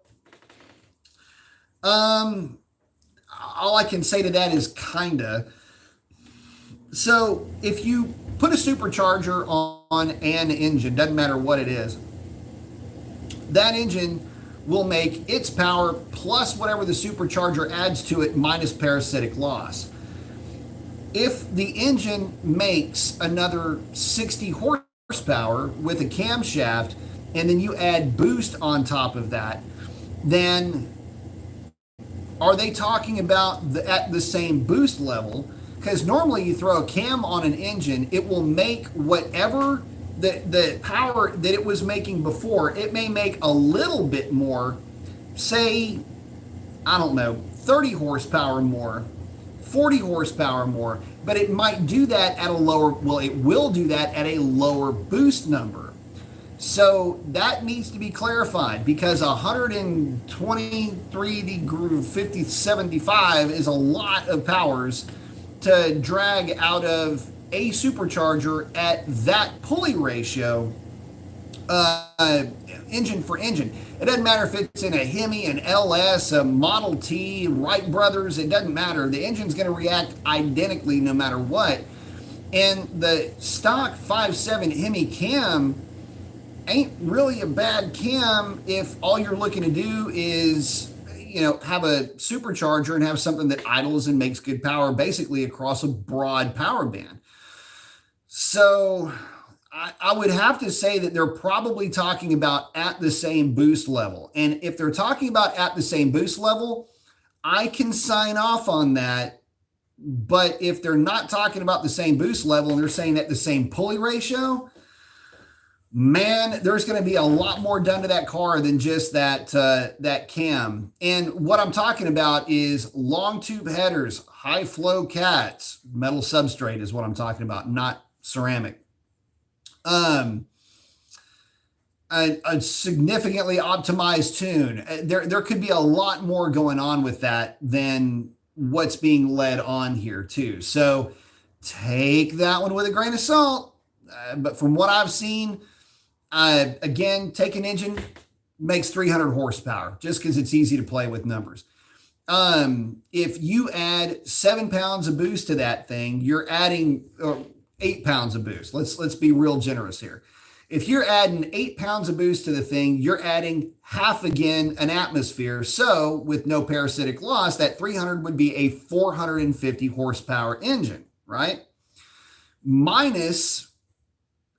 all I can say to that is kinda. So if you put a supercharger on an engine, doesn't matter what it is, that engine will make its power plus whatever the supercharger adds to it minus parasitic loss. If the engine makes another 60 horsepower with a camshaft, and then you add boost on top of that, then are they talking about at the same boost level? Because normally you throw a cam on an engine, it will make whatever the power that it was making before. It may make a little bit more, say, I don't know, 30 horsepower more, 40 horsepower more, but it might do that at a lower, well, it will do that at a lower boost number. So that needs to be clarified, because 123 degree 50 75 is a lot of powers to drag out of a supercharger at that pulley ratio, engine for engine. It doesn't matter if it's in a Hemi, an LS, a Model T, Wright Brothers, it doesn't matter. The engine's going to react identically no matter what. And the stock 5.7 Hemi cam ain't really a bad cam if all you're looking to do is, you know, have a supercharger and have something that idles and makes good power basically across a broad power band. So I would have to say that they're probably talking about at the same boost level. And if they're talking about at the same boost level, I can sign off on that. But if they're not talking about the same boost level and they're saying at the same pulley ratio, man, there's going to be a lot more done to that car than just that cam. And what I'm talking about is long tube headers, high flow cats, metal substrate is what I'm talking about, not ceramic. A significantly optimized tune. There could be a lot more going on with that than what's being led on here too. So take that one with a grain of salt. But from what I've seen, again, take an engine, makes 300 horsepower just because it's easy to play with numbers. If you add 7 pounds of boost to that thing, you're adding 8 pounds of boost. Let's be real generous here. If you're adding 8 pounds of boost to the thing, you're adding half again an atmosphere. So with no parasitic loss, that 300 would be a 450 horsepower engine, right? Minus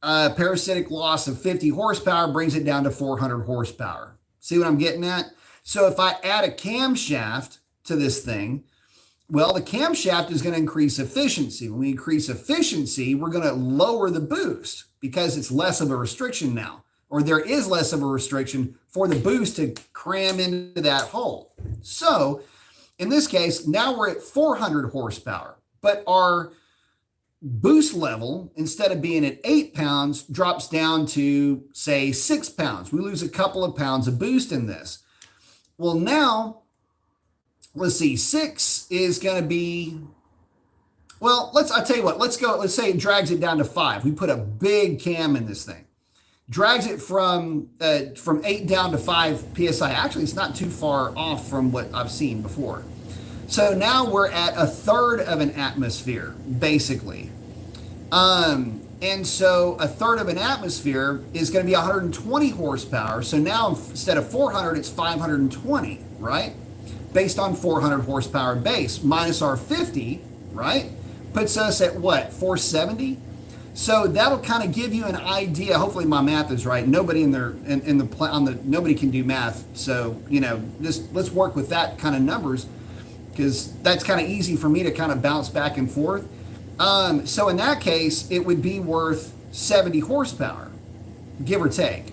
parasitic loss of 50 horsepower brings it down to 400 horsepower. See what I'm getting at? So if I add a camshaft to this thing, well, the camshaft is going to increase efficiency. When we increase efficiency, we're going to lower the boost because it's less of a restriction now, or there is less of a restriction for the boost to cram into that hole. So in this case, now we're at 400 horsepower, but our boost level, instead of being at 8 pounds, drops down to, say, 6 pounds. We lose a couple of pounds of boost in this. Well, now, let's see, 6 is going to be, well, I'll tell you what, let's say it drags it down to 5. We put a big cam in this thing. Drags it from 8 down to 5 PSI. Actually, it's not too far off from what I've seen before. So now we're at a third of an atmosphere, basically. And so a third of an atmosphere is going to be 120 horsepower. So now instead of 400, it's 520, right? Based on 400 horsepower base minus our 50, right? Puts us at what, 470? So that'll kind of give you an idea. Hopefully my math is right. Nobody nobody can do math. So, you know, just let's work with that kind of numbers, because that's kind of easy for me to kind of bounce back and forth. So in that case, it would be worth 70 horsepower, give or take.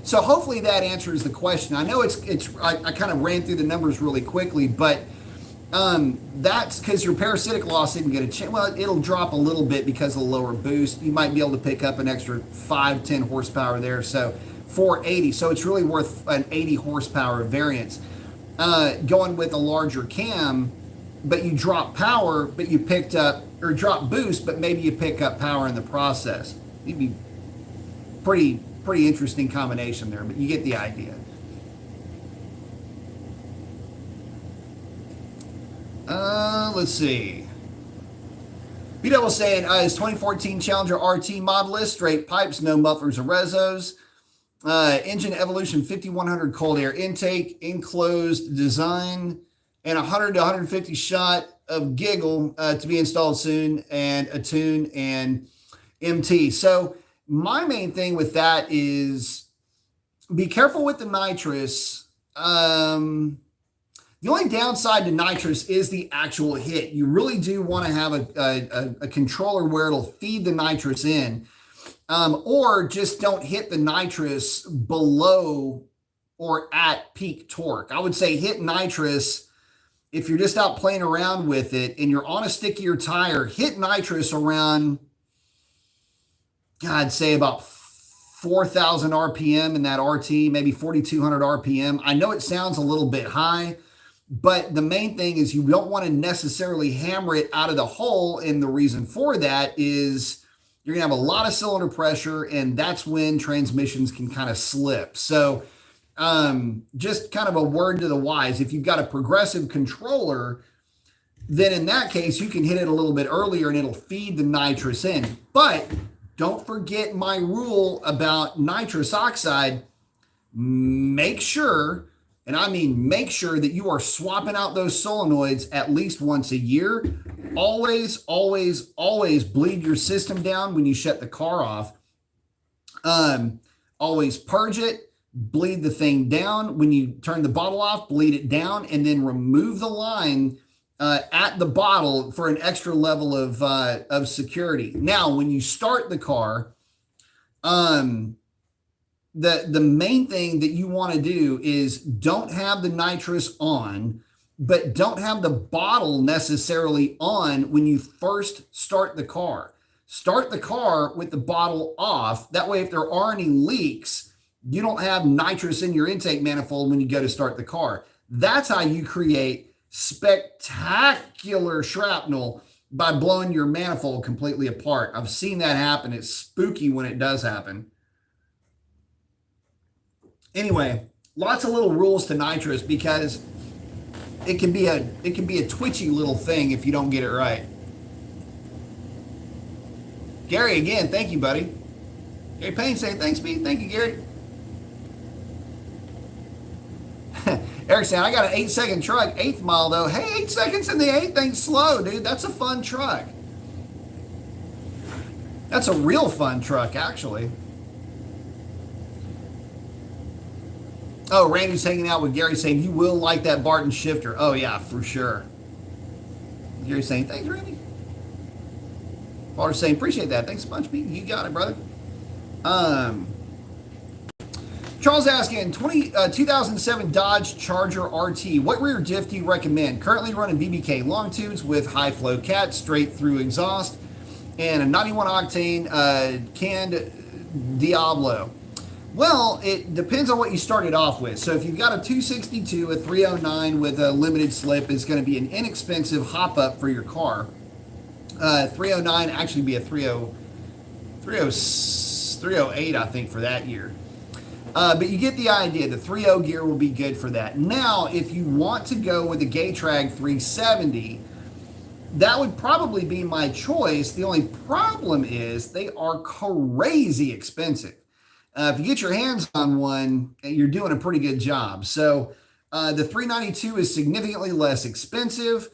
So hopefully that answers the question. I know I kind of ran through the numbers really quickly, but that's because your parasitic loss isn't going to change. Well, it'll drop a little bit because of the lower boost. You might be able to pick up an extra 5-10 horsepower there. So 480. So it's really worth an 80 horsepower variance. Going with a larger cam, but you drop power, but you picked up, or drop boost, but maybe you pick up power in the process. It'd be pretty interesting combination there, but you get the idea. Let's see. B-Double saying, is 2014 Challenger RT modelist, straight pipes, no mufflers or rezos. Engine Evolution 5100 cold air intake, enclosed design, and 100 to 150 shot of giggle to be installed soon, and a tune and MT. So my main thing with that is be careful with the nitrous. The only downside to nitrous is the actual hit. You really do want to have a controller where it'll feed the nitrous in, or just don't hit the nitrous below or at peak torque. I would say hit nitrous if you're just out playing around with it and you're on a stickier tire. Hit nitrous around, I'd say about 4,000 RPM in that RT, maybe 4,200 RPM. I know it sounds a little bit high, but the main thing is you don't want to necessarily hammer it out of the hole. And the reason for that is you're going to have a lot of cylinder pressure, and that's when transmissions can kind of slip. So just kind of a word to the wise. If you've got a progressive controller, then in that case, you can hit it a little bit earlier and it'll feed the nitrous in. But don't forget my rule about nitrous oxide. Make sure, and I mean make sure, that you are swapping out those solenoids at least once a year. Always, always, always bleed your system down when you shut the car off. Always purge it, bleed the thing down. When you turn the bottle off, bleed it down, and then remove the line at the bottle for an extra level of security. Now, when you start the car, the main thing that you want to do is don't have the nitrous on, but don't have the bottle necessarily on when you first start the car. Start the car with the bottle off. That way, if there are any leaks, you don't have nitrous in your intake manifold when you go to start the car. That's how you create spectacular shrapnel, by blowing your manifold completely apart. I've seen that happen. It's spooky when it does happen. Anyway, lots of little rules to nitrous, because it can be a twitchy little thing if you don't get it right. Gary, again, thank you, buddy. Gary Payne saying, thanks, Pete. Thank you, Gary. Eric saying, I got an 8-second truck, 8th mile though. Hey, 8 seconds in the 8th ain't slow, dude. That's a fun truck. That's a real fun truck, actually. Oh, Randy's hanging out with Gary saying, you will like that Barton shifter. Oh, yeah, for sure. Gary's saying, thanks, Randy. Walter's saying, appreciate that. Thanks a bunch, Pete. You got it, brother. Charles asking, 2007 Dodge Charger RT. What rear diff do you recommend? Currently running BBK long tubes with high flow cat straight through exhaust and a 91 octane canned Diablo. Well, it depends on what you started off with. So if you've got a 262, a 309 with a limited slip, is going to be an inexpensive hop up for your car. 309 actually be a 308, I think, for that year. But you get the idea. The 3.0 gear will be good for that. Now, if you want to go with a Gatrag 370, that would probably be my choice. The only problem is they are crazy expensive. If you get your hands on one, you're doing a pretty good job. So the 392 is significantly less expensive.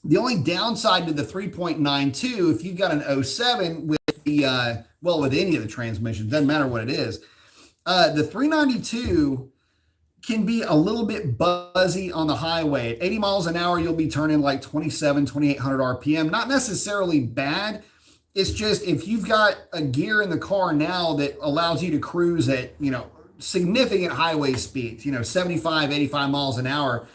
The only downside to the 3.92, if you've got an 07 with the, with any of the transmissions, doesn't matter what it is, the 392 can be a little bit buzzy on the highway. At 80 miles an hour, you'll be turning like 2,800 RPM. Not necessarily bad. It's just, if you've got a gear in the car now that allows you to cruise at, significant highway speeds, 75, 85 miles an hour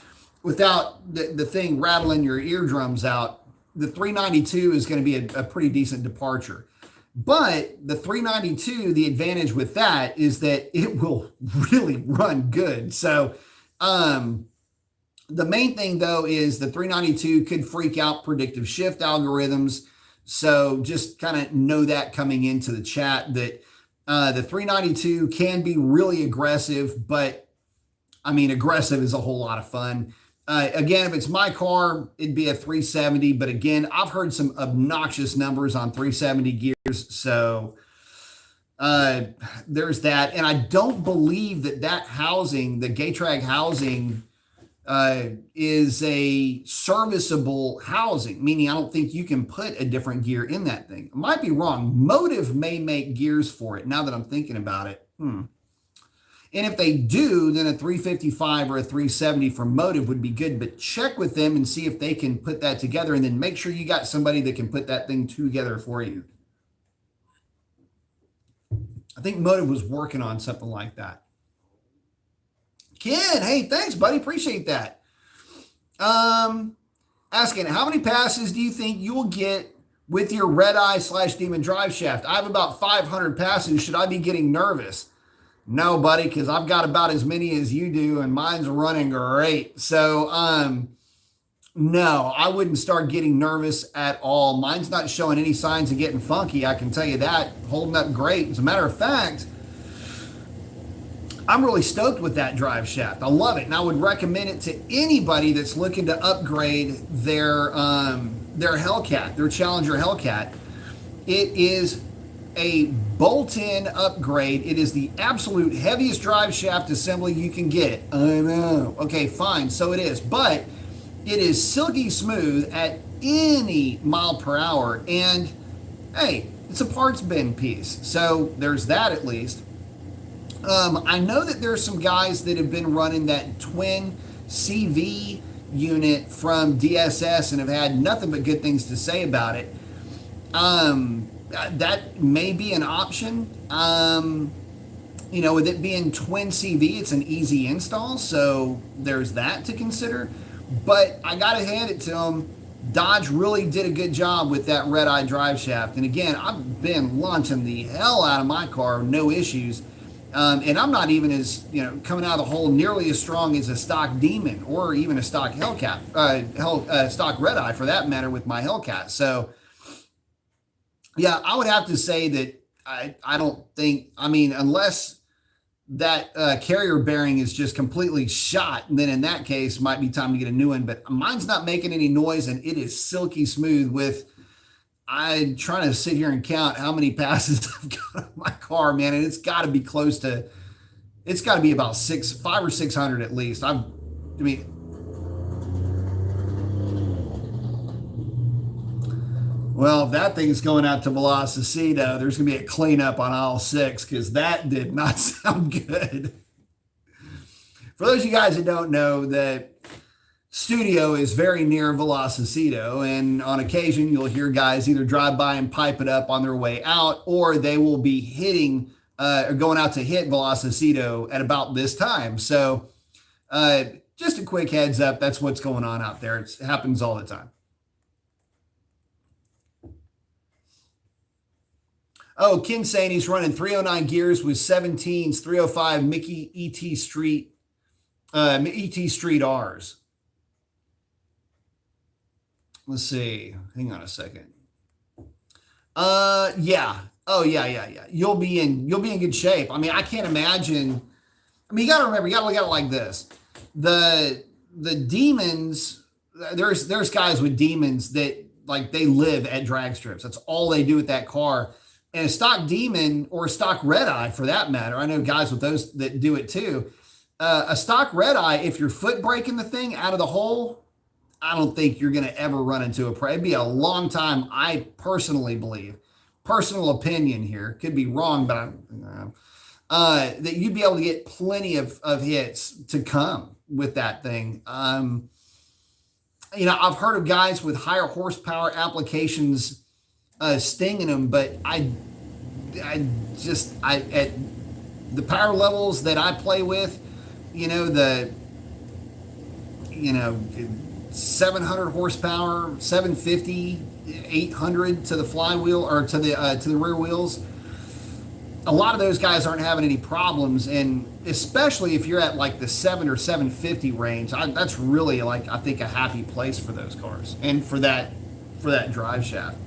without the thing rattling your eardrums out, the 392 is going to be a pretty decent departure. But the 392, the advantage with that is that it will really run good. So the main thing, though, is the 392 could freak out predictive shift algorithms. So just kind of know that coming into the chat, that the 392 can be really aggressive, but I mean, aggressive is a whole lot of fun. Again, if it's my car, it'd be a 370. But again, I've heard some obnoxious numbers on 370 gears. So there's that. And I don't believe that housing, the Gatrag housing, is a serviceable housing, meaning I don't think you can put a different gear in that thing. I might be wrong. Motive may make gears for it now that I'm thinking about it. And if they do, then a 355 or a 370 from Motive would be good, but check with them and see if they can put that together, and then make sure you got somebody that can put that thing together for you. I think Motive was working on something like that. Ken, hey, thanks, buddy. Appreciate that. Asking, how many passes do you think you will get with your red eye / demon drive shaft? I have about 500 passes. Should I be getting nervous? No, buddy, because I've got about as many as you do, and mine's running great. So, no, I wouldn't start getting nervous at all. Mine's not showing any signs of getting funky. I can tell you that. Holding up great. As a matter of fact, I'm really stoked with that drive shaft. I love it, and I would recommend it to anybody that's looking to upgrade their Hellcat, their Challenger Hellcat. It is a bolt-in upgrade. It is the absolute heaviest drive shaft assembly you can get. I know. Okay, fine. So it is. But it is silky smooth at any mile per hour. And, hey, it's a parts bin piece. So there's that at least. I know that there's some guys that have been running that twin CV unit from DSS and have had nothing but good things to say about it. That may be an option. You know, with it being twin CV, it's an easy install, so there's that to consider. But I gotta hand it to them. Dodge really did a good job with that red-eye drive shaft. And again, I've been launching the hell out of my car, no issues. And I'm not even as, you know, coming out of the hole nearly as strong as a stock Demon or even a stock Hellcat, stock Red Eye for that matter with my Hellcat. So, yeah, I would have to say that I don't think, I mean, unless that carrier bearing is just completely shot, and then in that case, might be time to get a new one. But mine's not making any noise, and it is silky smooth with, I'm trying to sit here and count how many passes I've got on my car, man, and it's got to be close to, it's got to be about 500 or 600 at least. Well, if that thing's going out to Velocito, there's going to be a cleanup on aisle 6 because that did not sound good. For those of you guys that don't know, that studio is very near Velocito, and on occasion you'll hear guys either drive by and pipe it up on their way out, or they will be hitting or going out to hit Velocito at about this time. So just a quick heads up, that's what's going on out there. It happens all the time. Oh, Ken's saying he's running 309 gears with 17s, 305 Mickey ET Street R's. Let's see. Hang on a second. Yeah. Oh, yeah. You'll be in good shape. I mean, I can't imagine. I mean, you got to remember, you got to look at it like this. The Demons, there's guys with Demons that, like, they live at drag strips. That's all they do with that car. And a stock Demon, or a stock Red Eye for that matter, I know guys with those that do it too. A stock Red Eye, if you're foot braking the thing out of the hole, I don't think you're going to ever run into it'd be a long time, I personally believe. Personal opinion here. Could be wrong, but that you'd be able to get plenty of hits to come with that thing. You know, I've heard of guys with higher horsepower applications stinging them, but I at the power levels that I play with, you know, 700 horsepower, 750, 800 to the flywheel or to the rear wheels. A lot of those guys aren't having any problems, and especially if you're at like the 7 or 750 range, that's really, like, I think a happy place for those cars and for that drive shaft.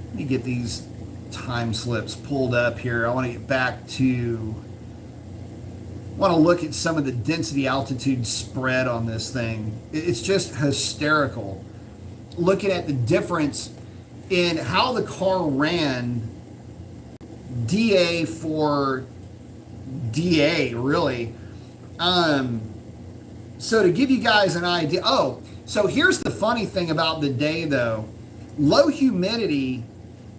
Let me get these time slips pulled up here. I want to get back to, want to look at some of the density altitude spread on this thing. It's just hysterical. Looking at the difference in how the car ran DA for DA, really. So to give you guys an idea, so here's the funny thing about the day though. Low humidity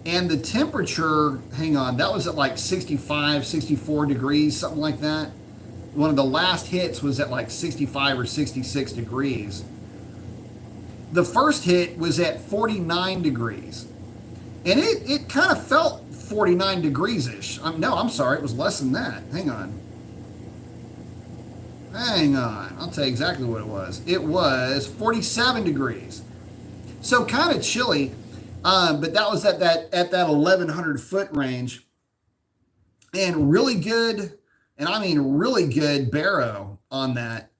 and the temperature, hang on, that was at like 65, 64 degrees, something like that. One of the last hits was at like 65 or 66 degrees. The first hit was at 49 degrees. And it kind of felt 49 degrees-ish. No, I'm sorry, it was less than that. Hang on. I'll tell you exactly what it was. It was 47 degrees. So kind of chilly, but that was at that 1,100 foot range. And really good, and I mean really good baro on that.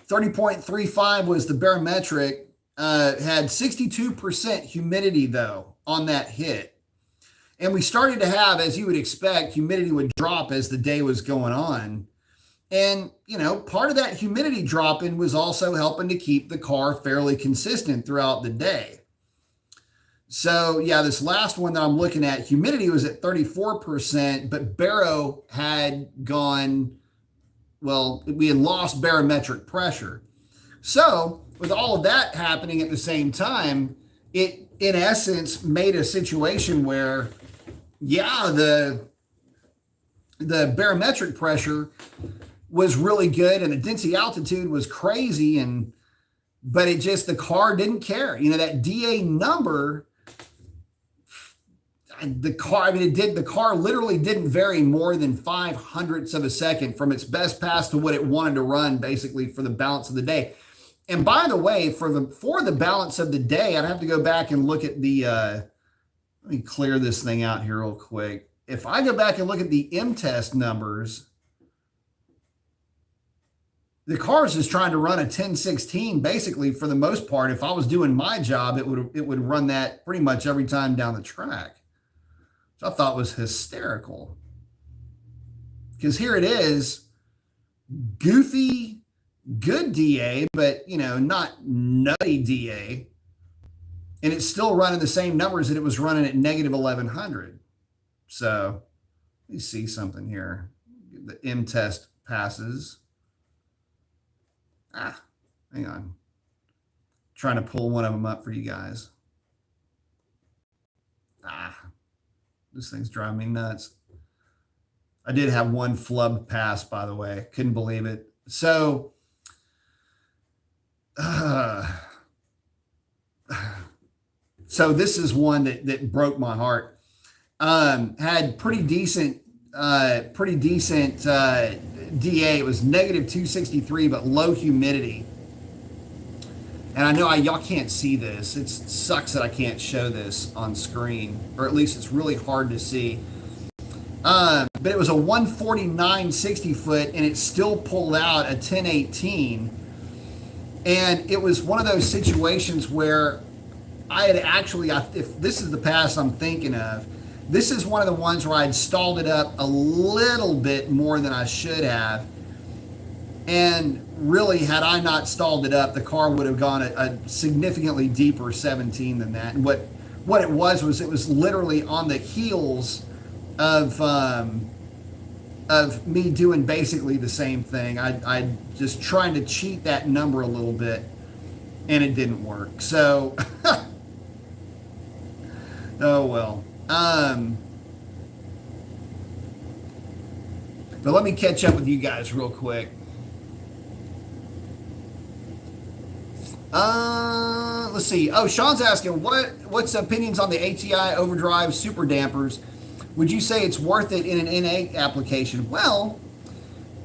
30.35 was the barometric. Had 62% humidity though on that hit. And we started to have, as you would expect, humidity would drop as the day was going on. And, you know, part of that humidity dropping was also helping to keep the car fairly consistent throughout the day. So yeah, this last one that I'm looking at, humidity was at 34%, but baro had gone, well, we had lost barometric pressure. So with all of that happening at the same time, it in essence made a situation where, yeah, the barometric pressure was really good and the density altitude was crazy, but it just, the car didn't care. You know, that DA number, the car literally didn't vary more than 0.05 of a second from its best pass to what it wanted to run basically for the balance of the day. And by the way, for the balance of the day, I'd have to go back and look at the, let me clear this thing out here real quick. If I go back and look at the M-test numbers, the car is just trying to run a 1016 basically for the most part. If I was doing my job, it would run that pretty much every time down the track. Which I thought was hysterical. Because here it is, goofy, good DA, but you know, not nutty DA. And it's still running the same numbers that it was running at negative 1100. So let me see something here. The M-test passes. Hang on. Trying to pull one of them up for you guys. This thing's driving me nuts. I did have one flub pass, by the way. Couldn't believe it. So, so this is one that broke my heart. Had pretty decent DA. It was negative 263, but low humidity. And I know y'all can't see this. It sucks that I can't show this on screen, or at least it's really hard to see. But it was a 149 60 foot, and it still pulled out a 1018. And it was one of those situations where I had actually, if this is the pass I'm thinking of, this is one of the ones where I'd stalled it up a little bit more than I should have. And really, had I not stalled it up, the car would have gone a significantly deeper 17 than that. And what it was literally on the heels of me doing basically the same thing. I just trying to cheat that number a little bit, and it didn't work. So, oh well. But let me catch up with you guys real quick. Let's see. Oh, Sean's asking, what's opinions on the ATI overdrive super dampers? Would you say it's worth it in an N8 application? Well,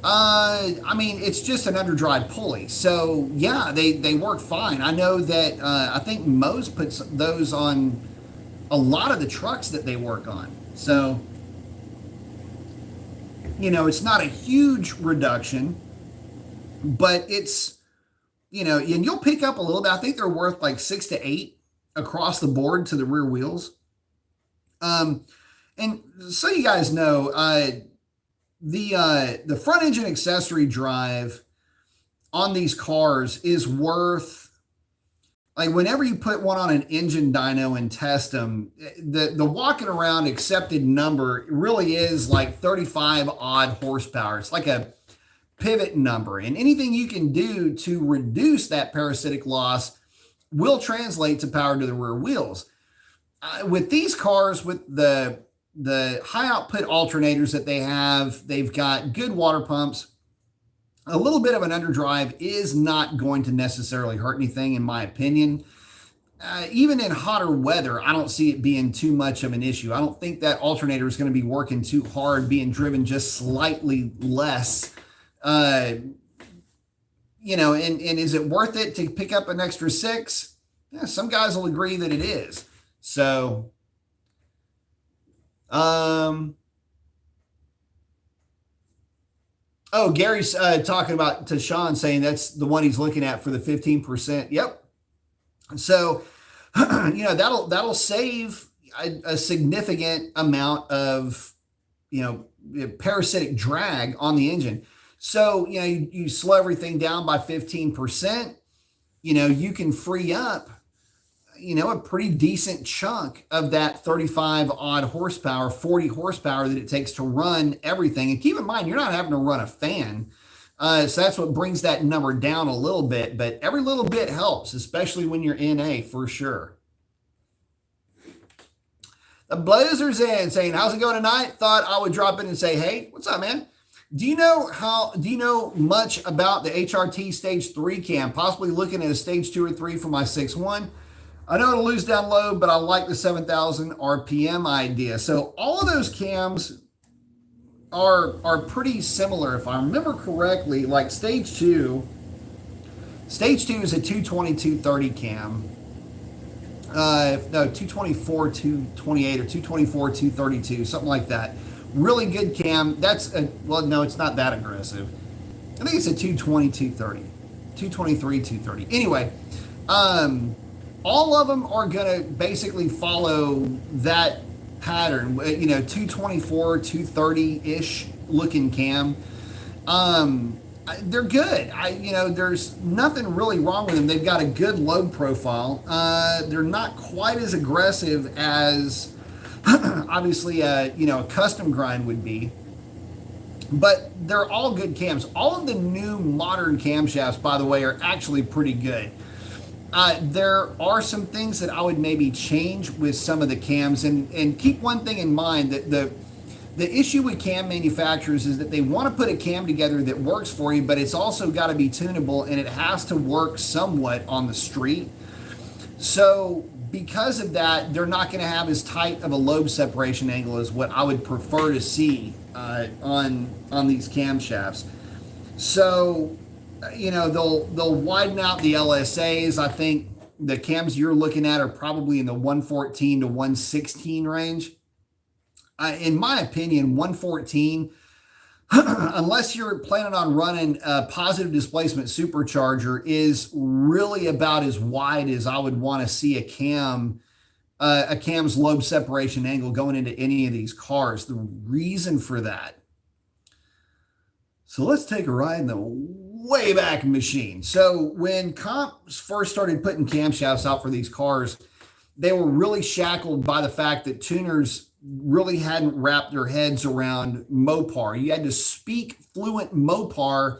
I mean, it's just an underdrive pulley. So yeah, they work fine. I know that, I think Moe's puts those on a lot of the trucks that they work on. So, you know, it's not a huge reduction, but it's, you know, and you'll pick up a little bit. I think they're worth like 6 to 8 across the board to the rear wheels. And so you guys know, the front engine accessory drive on these cars is worth, like, whenever you put one on an engine dyno and test them, the walking around accepted number really is like 35 odd horsepower. It's like a pivot number, and anything you can do to reduce that parasitic loss will translate to power to the rear wheels. With these cars, with the high output alternators that they have, they've got good water pumps. A little bit of an underdrive is not going to necessarily hurt anything, in my opinion. Even in hotter weather, I don't see it being too much of an issue. I don't think that alternator is going to be working too hard, being driven just slightly less. You know, and is it worth it to pick up an extra 6? Yeah, some guys will agree that it is. So, oh, Gary's talking about, to Sean, saying that's the one he's looking at for the 15%. Yep. So, you know, that'll save a significant amount of, you know, parasitic drag on the engine. So, you know, you slow everything down by 15%, you know, you can free up, a pretty decent chunk of that 35 odd horsepower, 40 horsepower that it takes to run everything. And keep in mind, you're not having to run a fan. So that's what brings that number down a little bit, but every little bit helps, especially when you're NA for sure. The Blazers in saying, how's it going tonight? Thought I would drop in and say, hey, what's up, man? Do you know much about the HRT stage 3 cam? Possibly looking at a stage 2 or 3 for my 6.1. I know it'll lose down low, but I like the 7,000 RPM idea. So all of those cams are pretty similar. If I remember correctly, like stage 2 is a 220, 230 cam. No, 224, 228 or 224, 232, something like that. Really good cam. Well, no, it's not that aggressive. I think it's a 220, 230, 223, 230. Anyway, all of them are going to basically follow that pattern, 224, 230-ish looking cam. They're good. There's nothing really wrong with them. They've got a good load profile. They're not quite as aggressive as obviously a custom grind would be, but they're all good cams. All of the new modern camshafts, by the way, are actually pretty good. There are some things that I would maybe change with some of the cams, and keep one thing in mind, that the issue with cam manufacturers is that they want to put a cam together that works for you, but it's also got to be tunable and it has to work somewhat on the street. So because of that, they're not going to have as tight of a lobe separation angle as what I would prefer to see on these camshafts. So, they'll widen out the LSAs. I think the cams you're looking at are probably in the 114 to 116 range. In my opinion, 114, unless you're planning on running a positive displacement supercharger, is really about as wide as I would want to see a cam's lobe separation angle going into any of these cars. The reason for that. So let's take a ride in the Wayback Machine. So when comps first started putting camshafts out for these cars, they were really shackled by the fact that tuners really hadn't wrapped their heads around Mopar. You had to speak fluent Mopar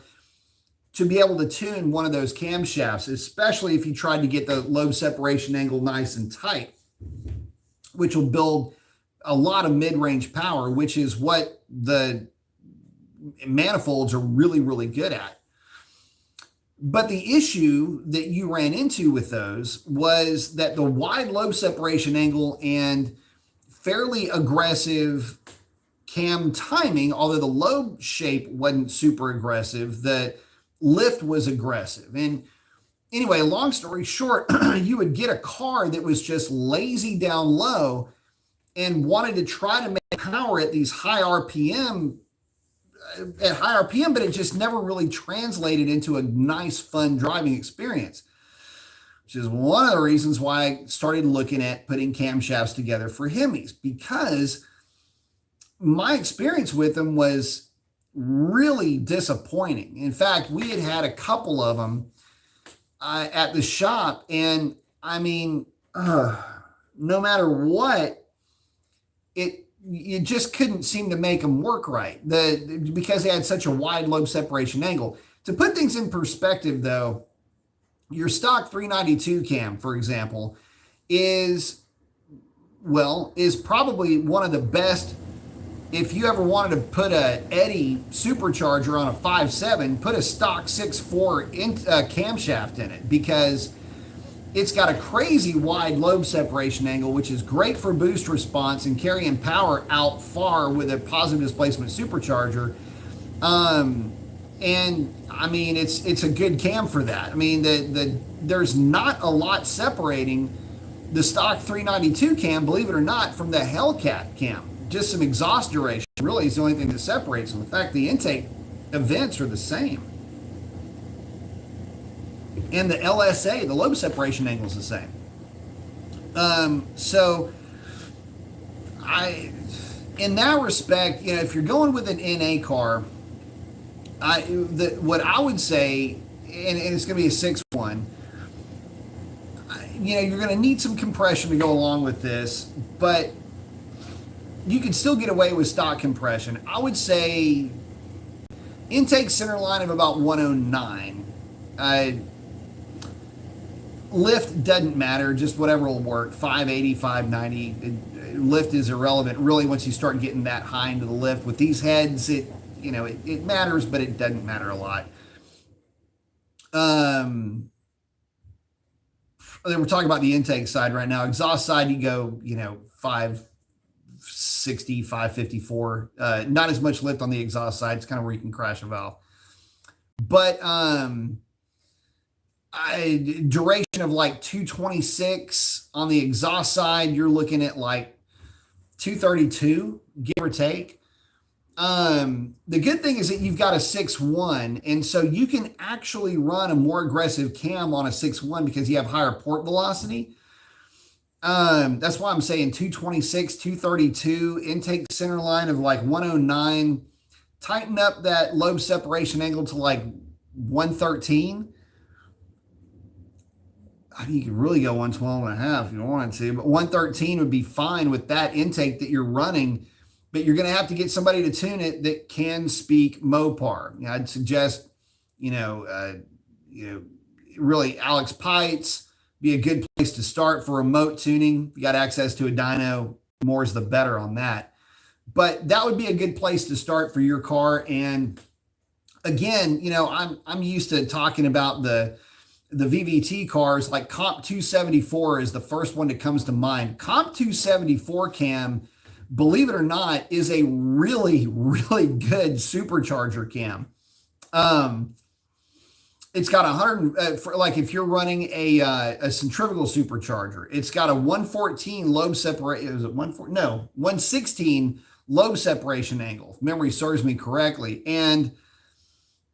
to be able to tune one of those camshafts, especially if you tried to get the lobe separation angle nice and tight, which will build a lot of mid-range power, which is what the manifolds are really, really good at. But the issue that you ran into with those was that the wide lobe separation angle and fairly aggressive cam timing, although the lobe shape wasn't super aggressive, the lift was aggressive. And anyway, long story short, you would get a car that was just lazy down low and wanted to try to make power at these high RPM, but it just never really translated into a nice, fun driving experience, which is one of the reasons why I started looking at putting camshafts together for Hemis, because my experience with them was really disappointing. In fact, we had a couple of them at the shop, and I mean, no matter what, you just couldn't seem to make them work right, because they had such a wide lobe separation angle. To put things in perspective, though, your stock 392 cam, for example, is probably one of the best. If you ever wanted to put a Eddy supercharger on a 5.7, put a stock 6.4 camshaft in it, because it's got a crazy wide lobe separation angle, which is great for boost response and carrying power out far with a positive displacement supercharger. And I mean, it's a good cam for that. I mean, there's not a lot separating the stock 392 cam, believe it or not, from the Hellcat cam. Just some exhaust duration really is the only thing that separates them. In fact, the intake events are the same. And the LSA, the lobe separation angle, is the same. So in that respect, if you're going with an NA car, what I would say, and it's going to be a 6.1, you're going to need some compression to go along with this, but you can still get away with stock compression. I would say intake center line of about 109. Lift doesn't matter, just whatever will work. 580, 590. Lift is irrelevant really once you start getting that high into the lift. With these heads, it matters, but it doesn't matter a lot. We're talking about the intake side right now. Exhaust side, you go, 560, 554. Not as much lift on the exhaust side. It's kind of where you can crash a valve. But duration of like 226 on the exhaust side, you're looking at like 232, give or take. The good thing is that you've got a 6.1, and so you can actually run a more aggressive cam on a 6.1 because you have higher port velocity. That's why I'm saying 226, 232, intake center line of like 109. Tighten up that lobe separation angle to like 113. I mean, you could really go 112.5 if you wanted to, but 113 would be fine with that intake that you're running. But you're going to have to get somebody to tune it that can speak Mopar. I'd suggest, really Alex Pites be a good place to start for remote tuning. If you got access to a dyno, more is the better on that. But that would be a good place to start for your car. And again, I'm used to talking about the VVT cars. Like Comp 274 is the first one that comes to mind. Comp 274 cam, believe it or not, is a really, really good supercharger cam. It's got 100, if you're running a centrifugal supercharger, it's got a 114 lobe separation. Is it 114? No, 116 lobe separation angle, if memory serves me correctly. And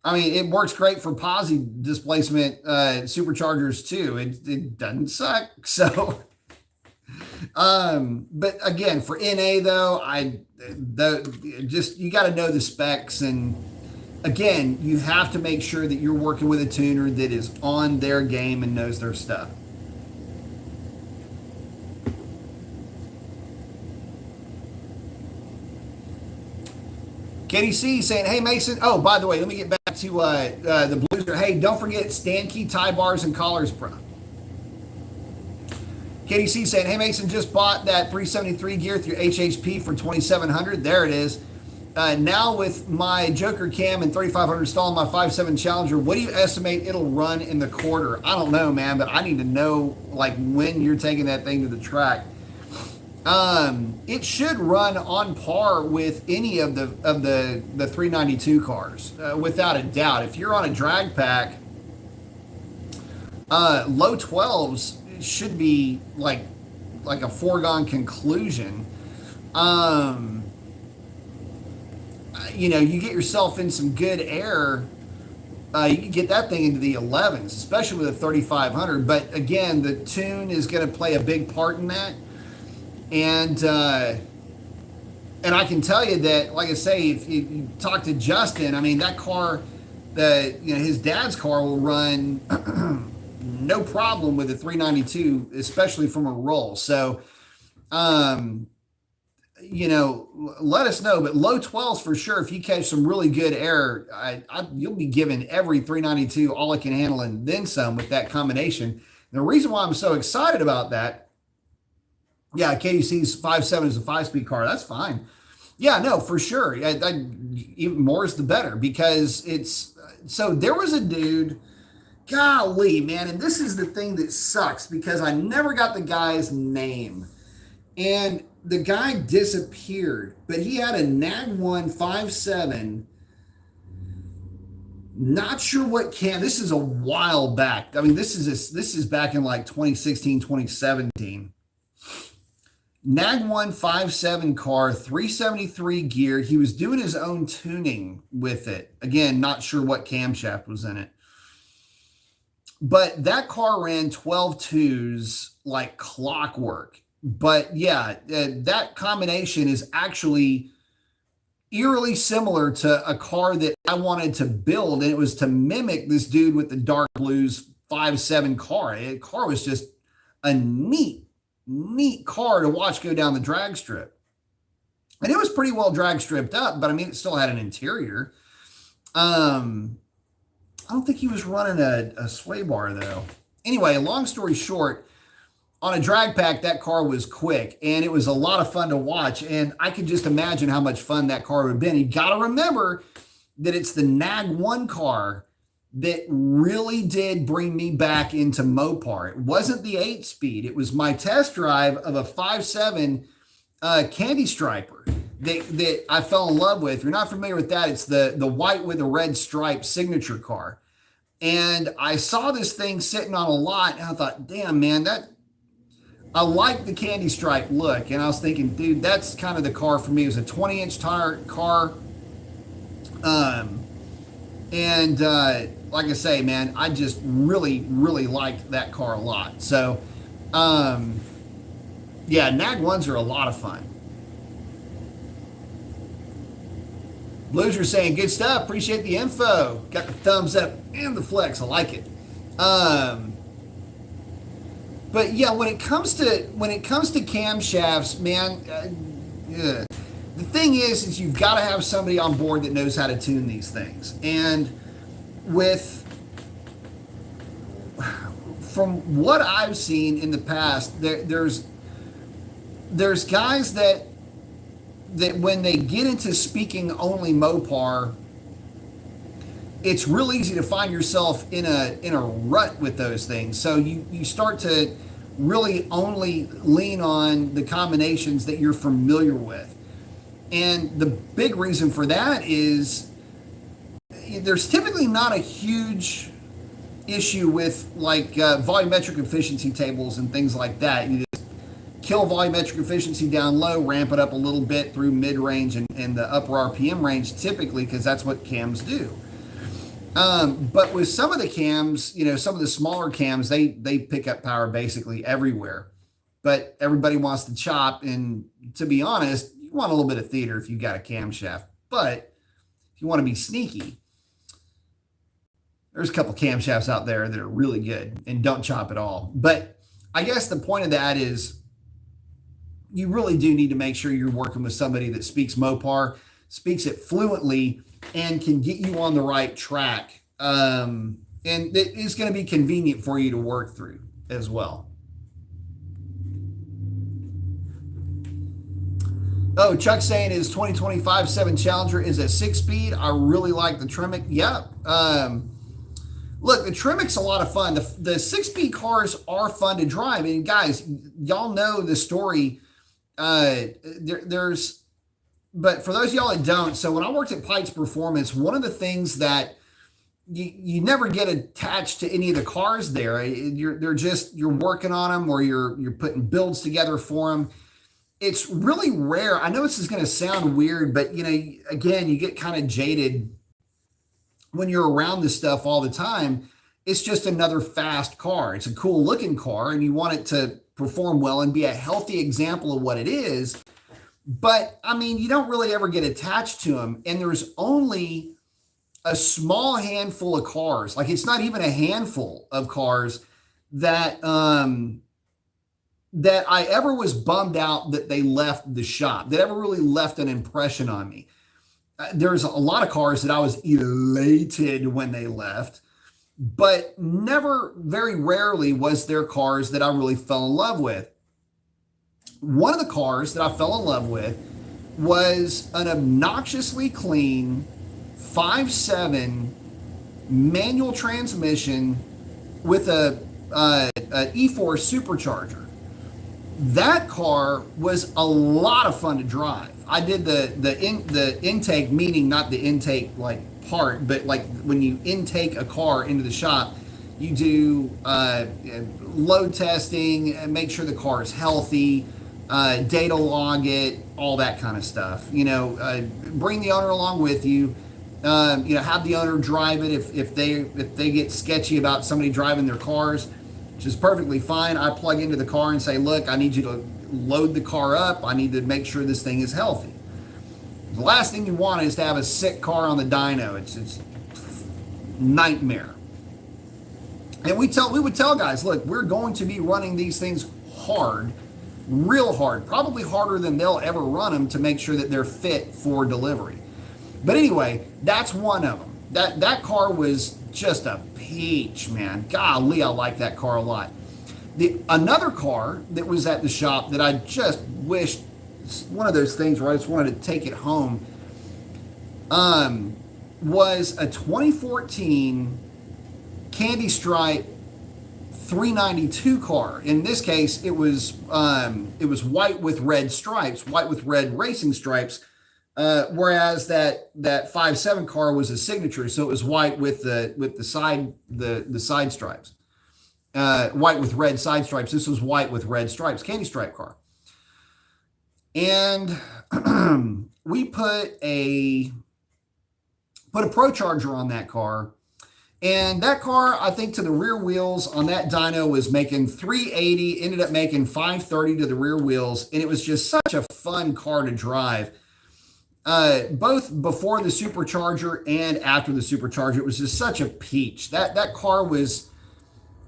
I mean, it works great for posi displacement superchargers too. It doesn't suck. So, but again, for NA though, you got to know the specs. And again, you have to make sure that you're working with a tuner that is on their game and knows their stuff. KDC saying, hey, Mason. Oh, by the way, let me get back to the Blues. Hey, don't forget Stanky tie bars and collars pro. KDC saying, hey, Mason, just bought that 373 gear through HHP for $2,700. There it is. Now with my Joker cam and 3,500 installed on my 5.7 Challenger, what do you estimate it'll run in the quarter? I don't know, man, but I need to know like when you're taking that thing to the track. It should run on par with any of the 392 cars, without a doubt. If you're on a drag pack, low 12s should be like a foregone conclusion. You get yourself in some good air, you can get that thing into the 11s, especially with a 3,500. But again, the tune is going to play a big part in that. And I can tell you that, like I say, if you talk to Justin, I mean, that car, his dad's car will run no problem with a 392, especially from a roll. So, let us know. But low 12s for sure. If you catch some really good air, you'll be giving every 392 all it can handle and then some with that combination. And the reason why I'm so excited about that, yeah, KDC's 5.7 is a 5-speed car. That's fine. Yeah, no, for sure. Even more is the better, because so there was a dude, golly, man, and this is the thing that sucks, because I never got the guy's name. And the guy disappeared, but he had a Nag 1 5.7. Not sure what cam. This is a while back. I mean, this is back in like 2016, 2017. Nag 1 5.7 car, 373 gear. He was doing his own tuning with it. Again, not sure what camshaft was in it. But that car ran 12.2s like clockwork. But yeah, that combination is actually eerily similar to a car that I wanted to build, and it was to mimic this dude with the dark blues 5.7 car. The car was just a neat car to watch go down the drag strip. And it was pretty well drag stripped up, but I mean, it still had an interior. I don't think he was running a sway bar though. Anyway, long story short, on a drag pack, that car was quick and it was a lot of fun to watch. And I could just imagine how much fun that car would have been. You got to remember that it's the Nag 1 car that really did bring me back into Mopar. It wasn't the 8-speed. It was my test drive of a 5.7 Candy Striper that I fell in love with. If you're not familiar with that, it's the white with the red stripe signature car. And I saw this thing sitting on a lot and I thought, damn, man, I like the Candy Stripe look. And I was thinking, dude, that's kind of the car for me. It was a 20-inch tire car. Like I say, man, I just really liked that car a lot. So, yeah, Nag 1s are a lot of fun. Loser saying, good stuff. Appreciate the info. Got the thumbs up and the flex. I like it. But yeah, when it comes to camshafts, man, the thing is you've got to have somebody on board that knows how to tune these things. And from what I've seen in the past, there's guys that when they get into speaking only Mopar, it's real easy to find yourself in a rut with those things. So you start to really only lean on the combinations that you're familiar with. And the big reason for that is there's typically not a huge issue with like volumetric efficiency tables and things like that. You just kill volumetric efficiency down low, ramp it up a little bit through mid-range and the upper RPM range typically, because that's what cams do. But with some of the cams, some of the smaller cams, they pick up power basically everywhere. But everybody wants to chop, and to be honest, you want a little bit of theater if you got a camshaft. But if you want to be sneaky, there's a couple camshafts out there that are really good and don't chop at all. But I guess the point of that is you really do need to make sure you're working with somebody that speaks Mopar, speaks it fluently, and can get you on the right track. And it is going to be convenient for you to work through as well. Oh, Chuck saying his 2025 7 Challenger is a 6-speed. I really like the Tremec. Yeah. Look, the Tremec's a lot of fun. The 6-speed cars are fun to drive. And guys, y'all know the story. But for those of y'all that don't, so when I worked at Pikes Performance, one of the things that you never get attached to any of the cars there. You're working on them, or you're putting builds together for them. It's really rare. I know this is going to sound weird, but again, you get kind of jaded when you're around this stuff all the time. It's just another fast car. It's a cool looking car, and you want it to perform well and be a healthy example of what it is. But I mean, you don't really ever get attached to them. And there's only a small handful of cars. Like, it's not even a handful of cars that I ever was bummed out that they left the shop, that ever really left an impression on me. There's a lot of cars that I was elated when they left, but never, very rarely was there cars that I really fell in love with. One of the cars that I fell in love with was an obnoxiously clean 5.7 manual transmission with a E4 supercharger. That car was a lot of fun to drive. I did the intake, meaning not the intake like part, but like when you intake a car into the shop, you do load testing and make sure the car is healthy, data log it, all that kind of stuff. Bring the owner along with you. Have the owner drive it if they get sketchy about somebody driving their cars, which is perfectly fine. I plug into the car and say, look, I need you to load the car up. I need to make sure this thing is healthy. The last thing you want is to have a sick car on the dyno. It's nightmare. And we would tell guys, look, we're going to be running these things hard, real hard, probably harder than they'll ever run them to make sure that they're fit for delivery. But anyway, that's one of them. That car was just a peach, man. Golly, I like that car a lot. Another car that was at the shop that I just wished, one of those things where I just wanted to take it home, was a 2014 Candy Stripe 392 car. In this case, it was white with red stripes, white with red racing stripes, whereas that 5.7 car was a signature, so it was white with the side stripes, white with red side stripes. This was white with red stripes, Candy Stripe car, and we put a Pro Charger on that car. And that car, I think to the rear wheels on that dyno was making 380, ended up making 530 to the rear wheels. And it was just such a fun car to drive. Both before the supercharger and after the supercharger, it was just such a peach. That car was,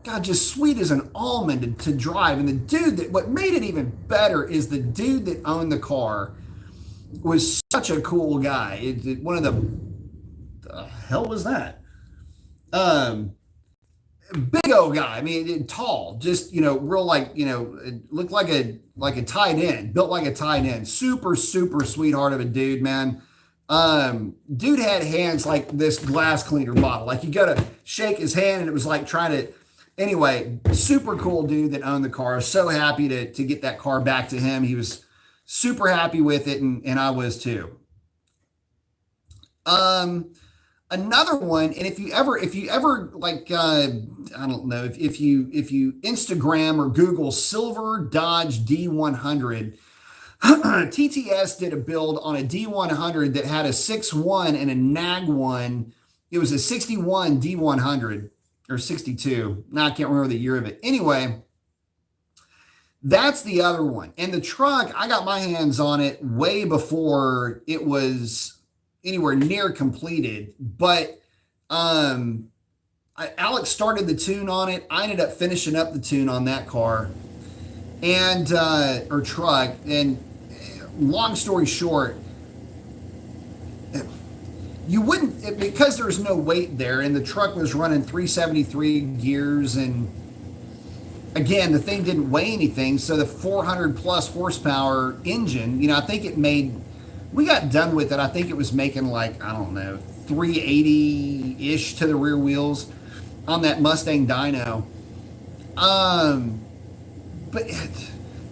God, just sweet as an almond to drive. And the dude what made it even better is the dude that owned the car was such a cool guy. One of the hell was that? Big old guy. I mean, tall, just, real, like, it looked like a tight end, built like a tight end. Super, super sweetheart of a dude, man. Dude had hands like this glass cleaner bottle. Like, you got to shake his hand, and it was like trying to, anyway, super cool dude that owned the car. So happy to get that car back to him. He was super happy with it, and I was too. Another one, and if you ever like, I don't know, if you Instagram or Google Silver Dodge D100, TTS did a build on a D100 that had a 6.1 and a nag one. It was a 61 D100 or 62. Now I can't remember the year of it. Anyway, that's the other one. And the truck, I got my hands on it way before it was anywhere near completed, but Alex started the tune on it. I ended up finishing up the tune on that car and or truck. And long story short, you wouldn't, because there's no weight there, and the truck was running 373 gears, and again, the thing didn't weigh anything, so the 400 plus horsepower engine, I think it made, we got done with it, I think it was making like, I don't know, 380-ish to the rear wheels on that Mustang dyno. But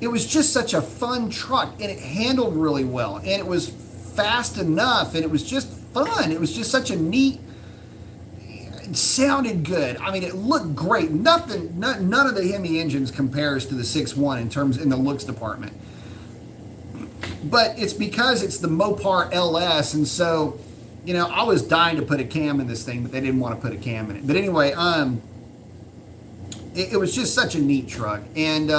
it was just such a fun truck, and it handled really well, and it was fast enough, and it was just fun. It was just such a neat, it sounded good. I mean, it looked great. None of the Hemi engines compares to the 6.1 in the looks department. But it's because it's the Mopar LS, and so, I was dying to put a cam in this thing, but they didn't want to put a cam in it. But anyway, it was just such a neat truck, and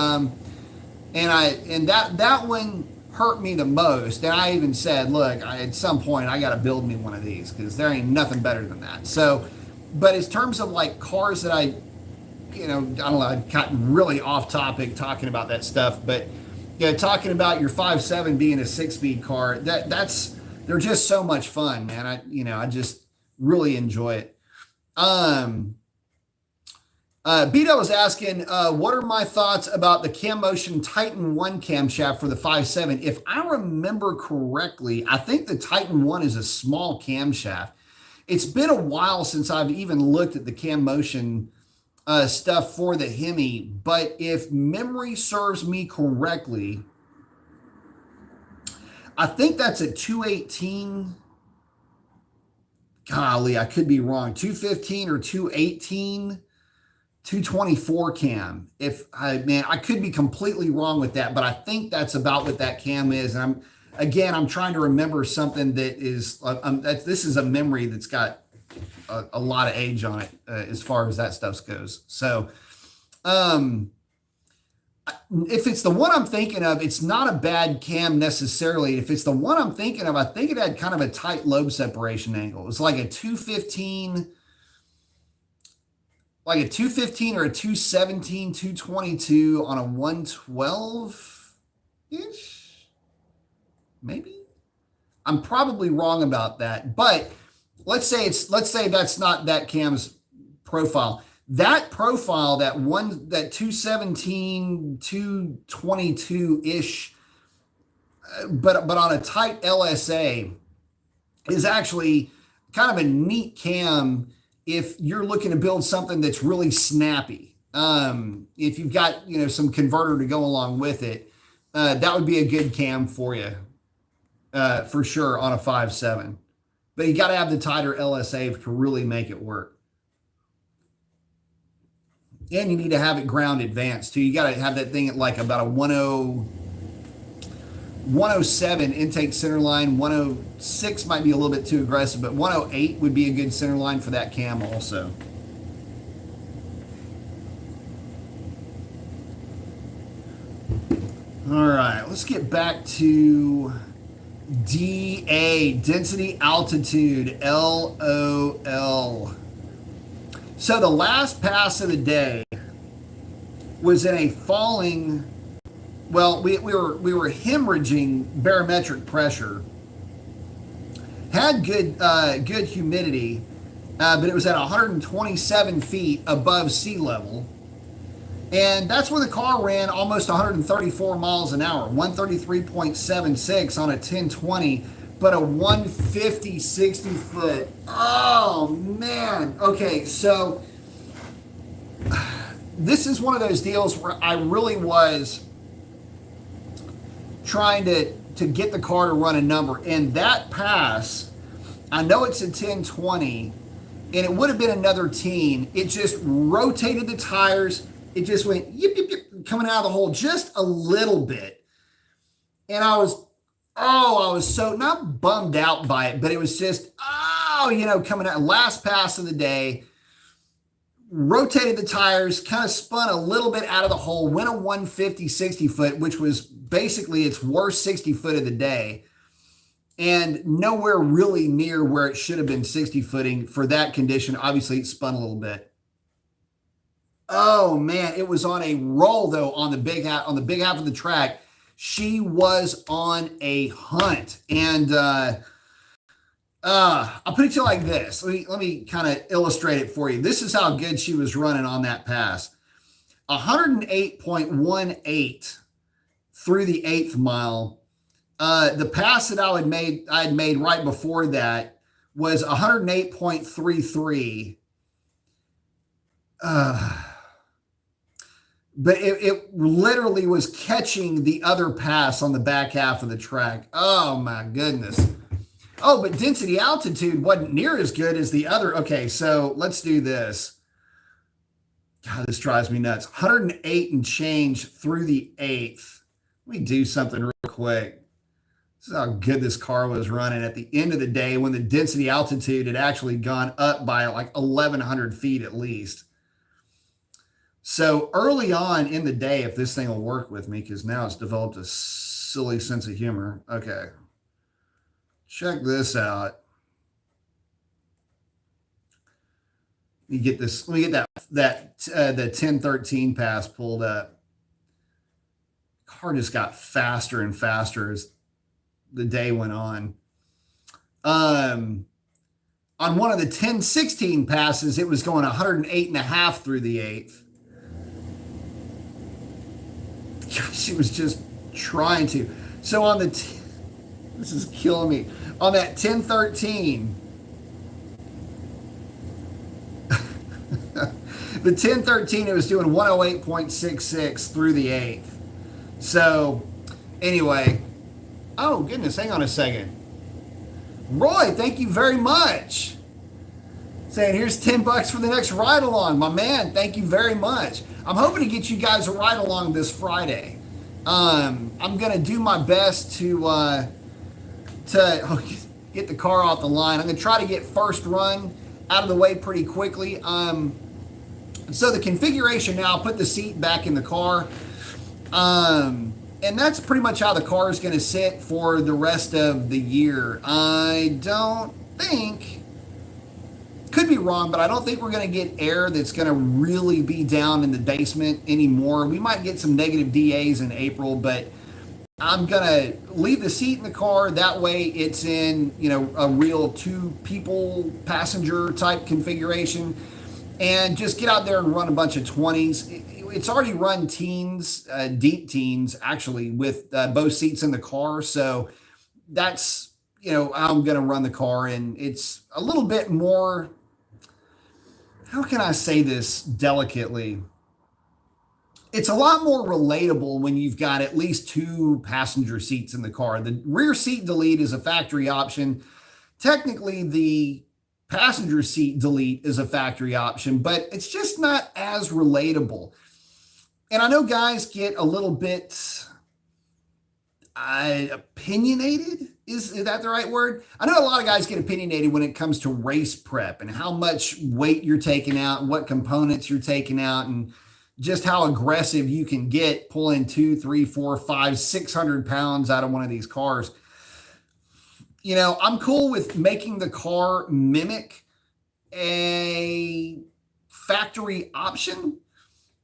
that one hurt me the most. And I even said, look, at some point I got to build me one of these, because there ain't nothing better than that. So, but in terms of like cars that I don't know, I got really off topic talking about that stuff, but talking about your 5.7 being a 6-speed car, they're just so much fun, man. I just really enjoy it. Beto was asking, what are my thoughts about the CamMotion Titan 1 camshaft for the 5.7? If I remember correctly, I think the Titan 1 is a small camshaft. It's been a while since I've even looked at the CamMotion stuff for the Hemi, but if memory serves me correctly, I think that's a 218. Golly, I could be wrong. 215 or 218, 224 cam. I could be completely wrong with that, but I think that's about what that cam is. And I'm trying to remember something that is, this is a memory that's got a lot of age on it as far as that stuff goes. So, if it's the one I'm thinking of, it's not a bad cam necessarily. If it's the one I'm thinking of, I think it had kind of a tight lobe separation angle. It was like a 215. like a 215 or a 217, 222 on a 112-ish, maybe. I'm probably wrong about that, but let's say that's not that cam's profile. That profile, that 217, 222-ish, but on a tight LSA is actually kind of a neat cam if you're looking to build something that's really snappy. If you've got, some converter to go along with it, that would be a good cam for you, for sure, on a 5.7. But you got to have the tighter LSA to really make it work. And you need to have it ground advanced too. You got to have that thing at like about a 107 intake center line. 106 might be a little bit too aggressive, but 108 would be a good center line for that cam also. All right, let's get back to DA, density altitude, LOL. So the last pass of the day was in a falling, well, we were hemorrhaging barometric pressure. Had good humidity, but it was at 127 feet above sea level. And that's where the car ran almost 134 miles an hour, 133.76 on a 1020, but a 150, 60 foot. Oh, man. Okay, so this is one of those deals where I really was trying to get the car to run a number. And that pass, I know it's a 1020, and it would have been another teen. It just rotated the tires. It just went yip, yip, yip, coming out of the hole just a little bit. And I was so not bummed out by it, but it was just, coming out. Last pass of the day, rotated the tires, kind of spun a little bit out of the hole, went a 150, 60 foot, which was basically its worst 60 foot of the day. And nowhere really near where it should have been 60 footing for that condition. Obviously, it spun a little bit. Oh man, it was on a roll though on the big half of the track. She was on a hunt, and I'll put it to you like this. Let me kind of illustrate it for you. This is how good she was running on that pass. 108.18 through the 8th mile. The pass that I had made right before that was 108.33. But it literally was catching the other pass on the back half of the track. Oh my goodness. Oh, but density altitude wasn't near as good as the other. Okay, so let's do this. God, this drives me nuts. 108 and change through the 8th. Let me do something real quick. This is how good this car was running at the end of the day when the density altitude had actually gone up by like 1,100 feet at least. So early on in the day, if this thing will work with me, because now it's developed a silly sense of humor. Okay. Check this out. Let me get the 1013 pass pulled up. Car just got faster and faster as the day went on. On one of the 1016 passes, it was going 108.5 through the 8th. She was just trying to. So on the, this is killing me. On that 1013, the 1013, it was doing 108.66 through the 8th. So anyway, oh goodness, hang on a second. Roy, thank you very much. Saying here's $10 for the next ride along. My man, thank you very much. I'm hoping to get you guys a ride along this Friday. I'm gonna do my best to get the car off the line. I'm gonna try to get first run out of the way pretty quickly. So the configuration now, I'll put the seat back in the car. And that's pretty much how the car is gonna sit for the rest of the year. I don't think, Could be wrong, but I don't think we're going to get air that's going to really be down in the basement anymore. We might get some negative DAs in April, but I'm going to leave the seat in the car. That way it's in, you know, a real 2 people passenger type configuration, and just get out there and run a bunch of 20s. It's already run teens, deep teens actually, with both seats in the car. So that's, you know, I'm going to run the car, and it's a little bit more, how can I say this delicately? It's a lot more relatable when you've got at least 2 passenger seats in the car. The rear seat delete is a factory option. Technically, the passenger seat delete is a factory option, but it's just not as relatable. And I know guys get a little bit opinionated. Is that the right word? I know a lot of guys get opinionated when it comes to race prep and how much weight you're taking out and what components you're taking out, and just how aggressive you can get pulling 2, 3, 4, 5, 600 pounds out of one of these cars. You know, I'm cool with making the car mimic a factory option,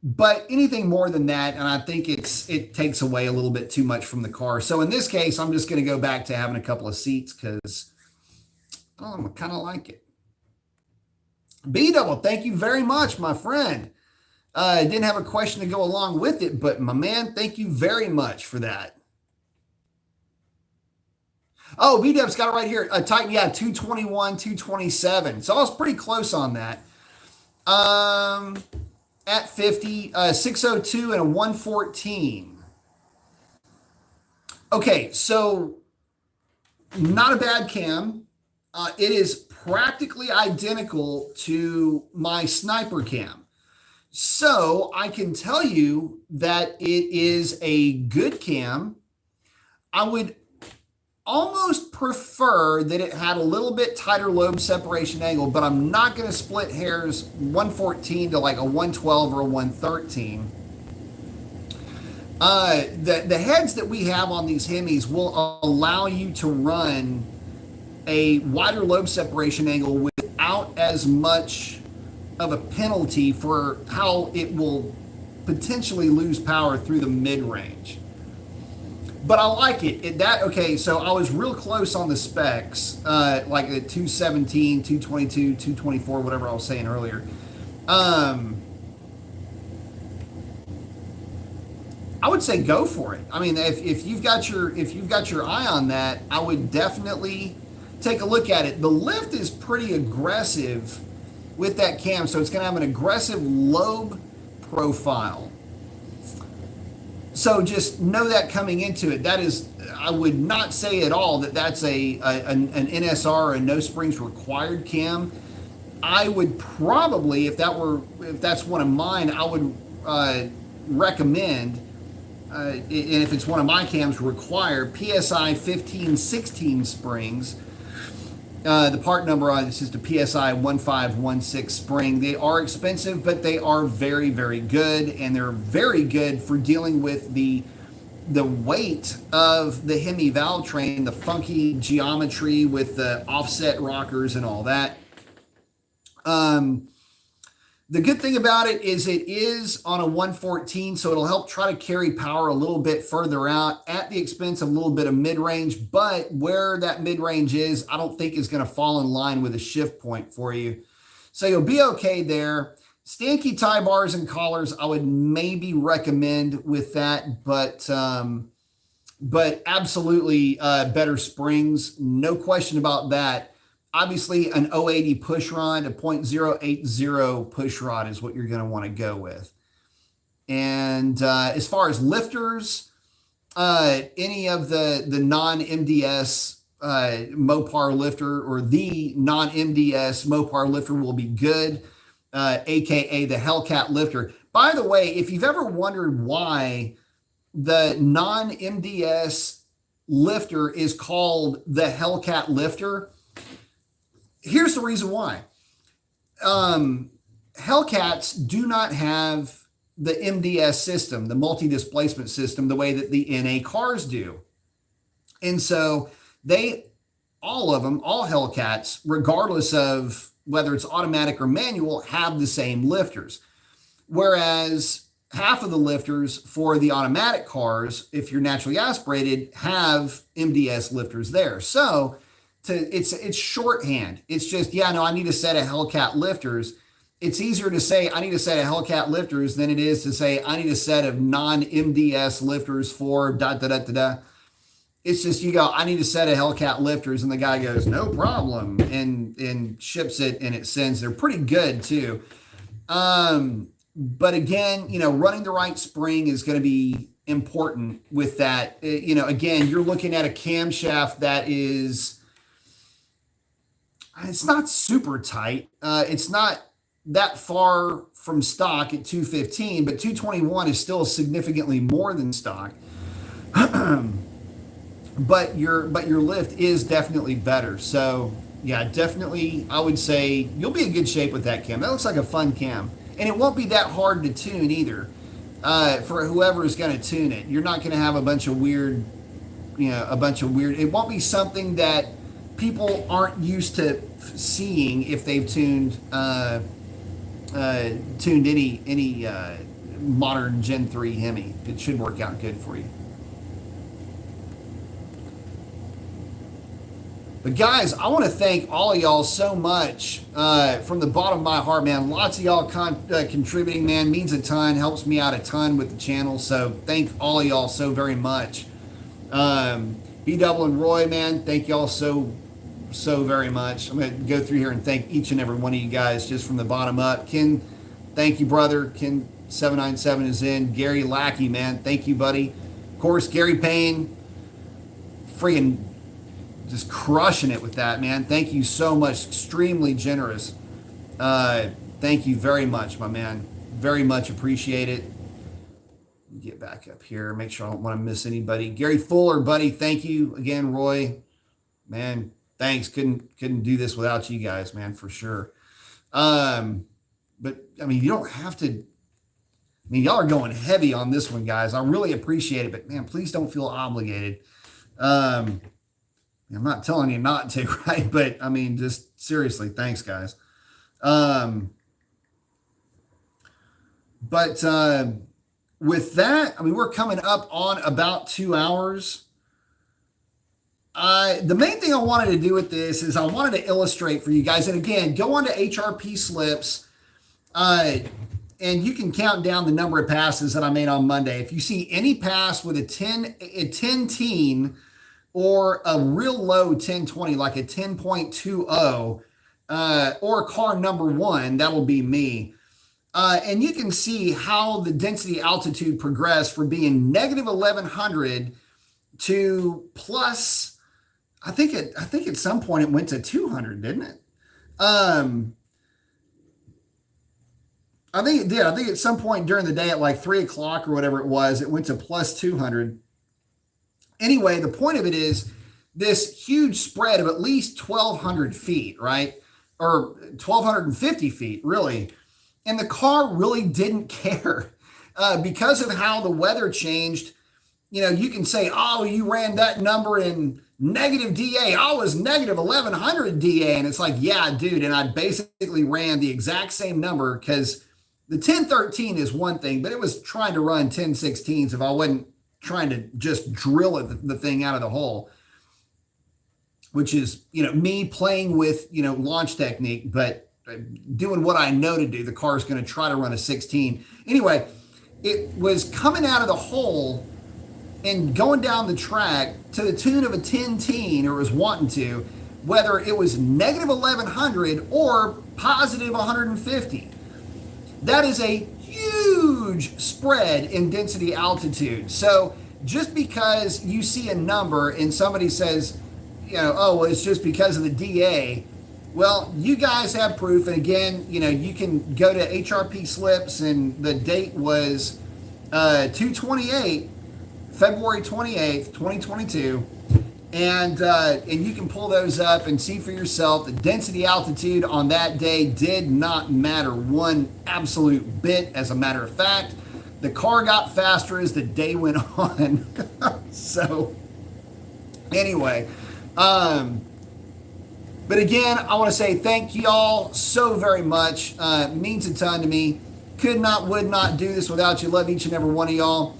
but anything more than that, and I think it takes away a little bit too much from the car. So in this case, I'm just going to go back to having a couple of seats because I kind of like it. B-Double, thank you very much, my friend. I didn't have a question to go along with it, but my man, thank you very much for that. Oh, B-Dub's got it right here. Titan, yeah, 221, 227. So I was pretty close on that. At 50, 602 and a 114. Okay, so not a bad cam. It is practically identical to my sniper cam. So I can tell you that it is a good cam. I would almost prefer that it had a little bit tighter lobe separation angle, but I'm not going to split hairs 114 to like a 112 or a 113. The heads that we have on these Hemis will allow you to run a wider lobe separation angle without as much of a penalty for how it will potentially lose power through the mid-range. But I like it. Okay, so I was real close on the specs, like at 217, 222, 224, whatever I was saying earlier. I would say go for it. I mean, if you've got your eye on that, I would definitely take a look at it. The lift is pretty aggressive with that cam, so it's going to have an aggressive lobe profile. So just know that coming into it. That is, I would not say at all that that's an NSR or a no springs required cam. I would probably, if that's one of mine, I would recommend, and if it's one of my cams, require PSI 1516 springs. The part number on this is the PSI 1516 spring. They are expensive, but they are very, very good, and they're very good for dealing with the weight of the Hemi valve train, the funky geometry with the offset rockers and all that. The good thing about it is it is on a 114, so it'll help try to carry power a little bit further out at the expense of a little bit of mid-range, but where that mid-range is, I don't think is going to fall in line with a shift point for you. So you'll be okay there. Stanky tie bars and collars, I would maybe recommend with that, but absolutely better springs, no question about that. Obviously, an 080 push rod, a .080 push rod is what you're going to want to go with. And as far as lifters, any of the non-MDS Mopar lifter or the non-MDS Mopar lifter will be good, aka the Hellcat lifter. By the way, if you've ever wondered why the non-MDS lifter is called the Hellcat lifter, here's the reason why. Hellcats do not have the MDS system, the multi-displacement system, the way that the NA cars do. And so they all of them, all Hellcats, regardless of whether it's automatic or manual, have the same lifters. Whereas half of the lifters for the automatic cars, if you're naturally aspirated, have MDS lifters there. So it's shorthand. It's just, yeah, no, I need a set of Hellcat lifters. It's easier to say I need a set of Hellcat lifters than it is to say I need a set of non-MDS lifters for da da da da da. It's just, you go, I need a set of Hellcat lifters, and the guy goes, no problem, and ships it, and it sends. They're pretty good too. But again, running the right spring is going to be important with that. Again, you're looking at a camshaft that is, it's not super tight. It's not that far from stock at 215, but 221 is still significantly more than stock. But your lift is definitely better. So yeah, definitely, I would say you'll be in good shape with that cam. That looks like a fun cam. And it won't be that hard to tune either, for whoever is going to tune it. You're not going to have a bunch of weird. It won't be something that people aren't used to seeing if they've tuned any modern Gen 3 Hemi. It should work out good for you. But guys, I want to thank all of y'all so much from the bottom of my heart, man. Lots of y'all contributing, man. Means a ton, helps me out a ton with the channel. So thank all of y'all so very much. B-Double and Roy, man, thank y'all so very much. I'm going to go through here and thank each and every one of you guys just from the bottom up. Ken, thank you, brother. Ken 797 is in. Gary Lackey, man, thank you, buddy. Of course, Gary Payne, freaking just crushing it with that, man. Thank you so much. Extremely generous. Thank you very much, my man. Very much appreciate it. Get back up here. Make sure I don't want to miss anybody. Gary Fuller, buddy. Thank you again, Roy. Man, thanks. Couldn't do this without you guys, man, for sure. But I mean, you don't have to. I mean, y'all are going heavy on this one, guys. I really appreciate it, but man, please don't feel obligated. I'm not telling you not to, right? But I mean, just seriously, thanks, guys. With that, I mean, we're coming up on about 2 hours. The main thing I wanted to do with this is I wanted to illustrate for you guys. And again, go on to HRP Slips, and you can count down the number of passes that I made on Monday. If you see any pass with a 10 teen, or a real low 1020, like a 10.20, or car number 1, that'll be me. And you can see how the density altitude progressed from being negative 1100 to plus, I think at some point it went to 200, didn't it? I think it did. I think at some point during the day at like 3 o'clock or whatever it was, it went to plus 200. Anyway, the point of it is this huge spread of at least 1,200 feet, right? Or 1,250 feet, really. And the car really didn't care because of how the weather changed. You can say, oh, you ran that number in negative DA. I was negative 1,100 DA. And it's like, yeah, dude. And I basically ran the exact same number because the 1013 is one thing, but it was trying to run 1016s if I wasn't trying to just drill the thing out of the hole, which is, me playing with, launch technique, but doing what I know to do. The car is going to try to run a 16. Anyway, it was coming out of the hole and going down the track to the tune of a 10 teen, or was wanting to, whether it was negative 1,100 or positive 150. That is a huge spread in density altitude. So just because you see a number and somebody says, oh, well, it's just because of the DA. Well, you guys have proof. And again, you can go to HRP Slips, and the date was 2/28, February 28th, 2022. And you can pull those up and see for yourself. The density altitude on that day did not matter one absolute bit. As a matter of fact, the car got faster as the day went on. So anyway, But again, I want to say thank y'all so very much. It means a ton to me. Could not, would not do this without you. Love each and every one of y'all.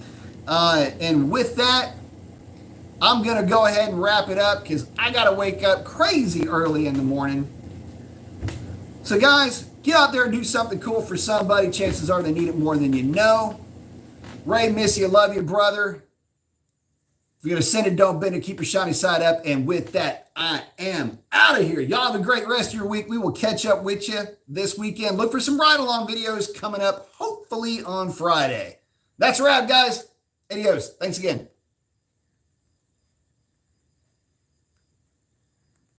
And with that, I'm going to go ahead and wrap it up because I got to wake up crazy early in the morning. So guys, get out there and do something cool for somebody. Chances are they need it more than you know. Ray, miss you. Love you, brother. If you're going to send it, don't bend it. Keep your shiny side up. And with that, I am out of here. Y'all have a great rest of your week. We will catch up with you this weekend. Look for some ride-along videos coming up, hopefully on Friday. That's a wrap, guys. Adios. Thanks again.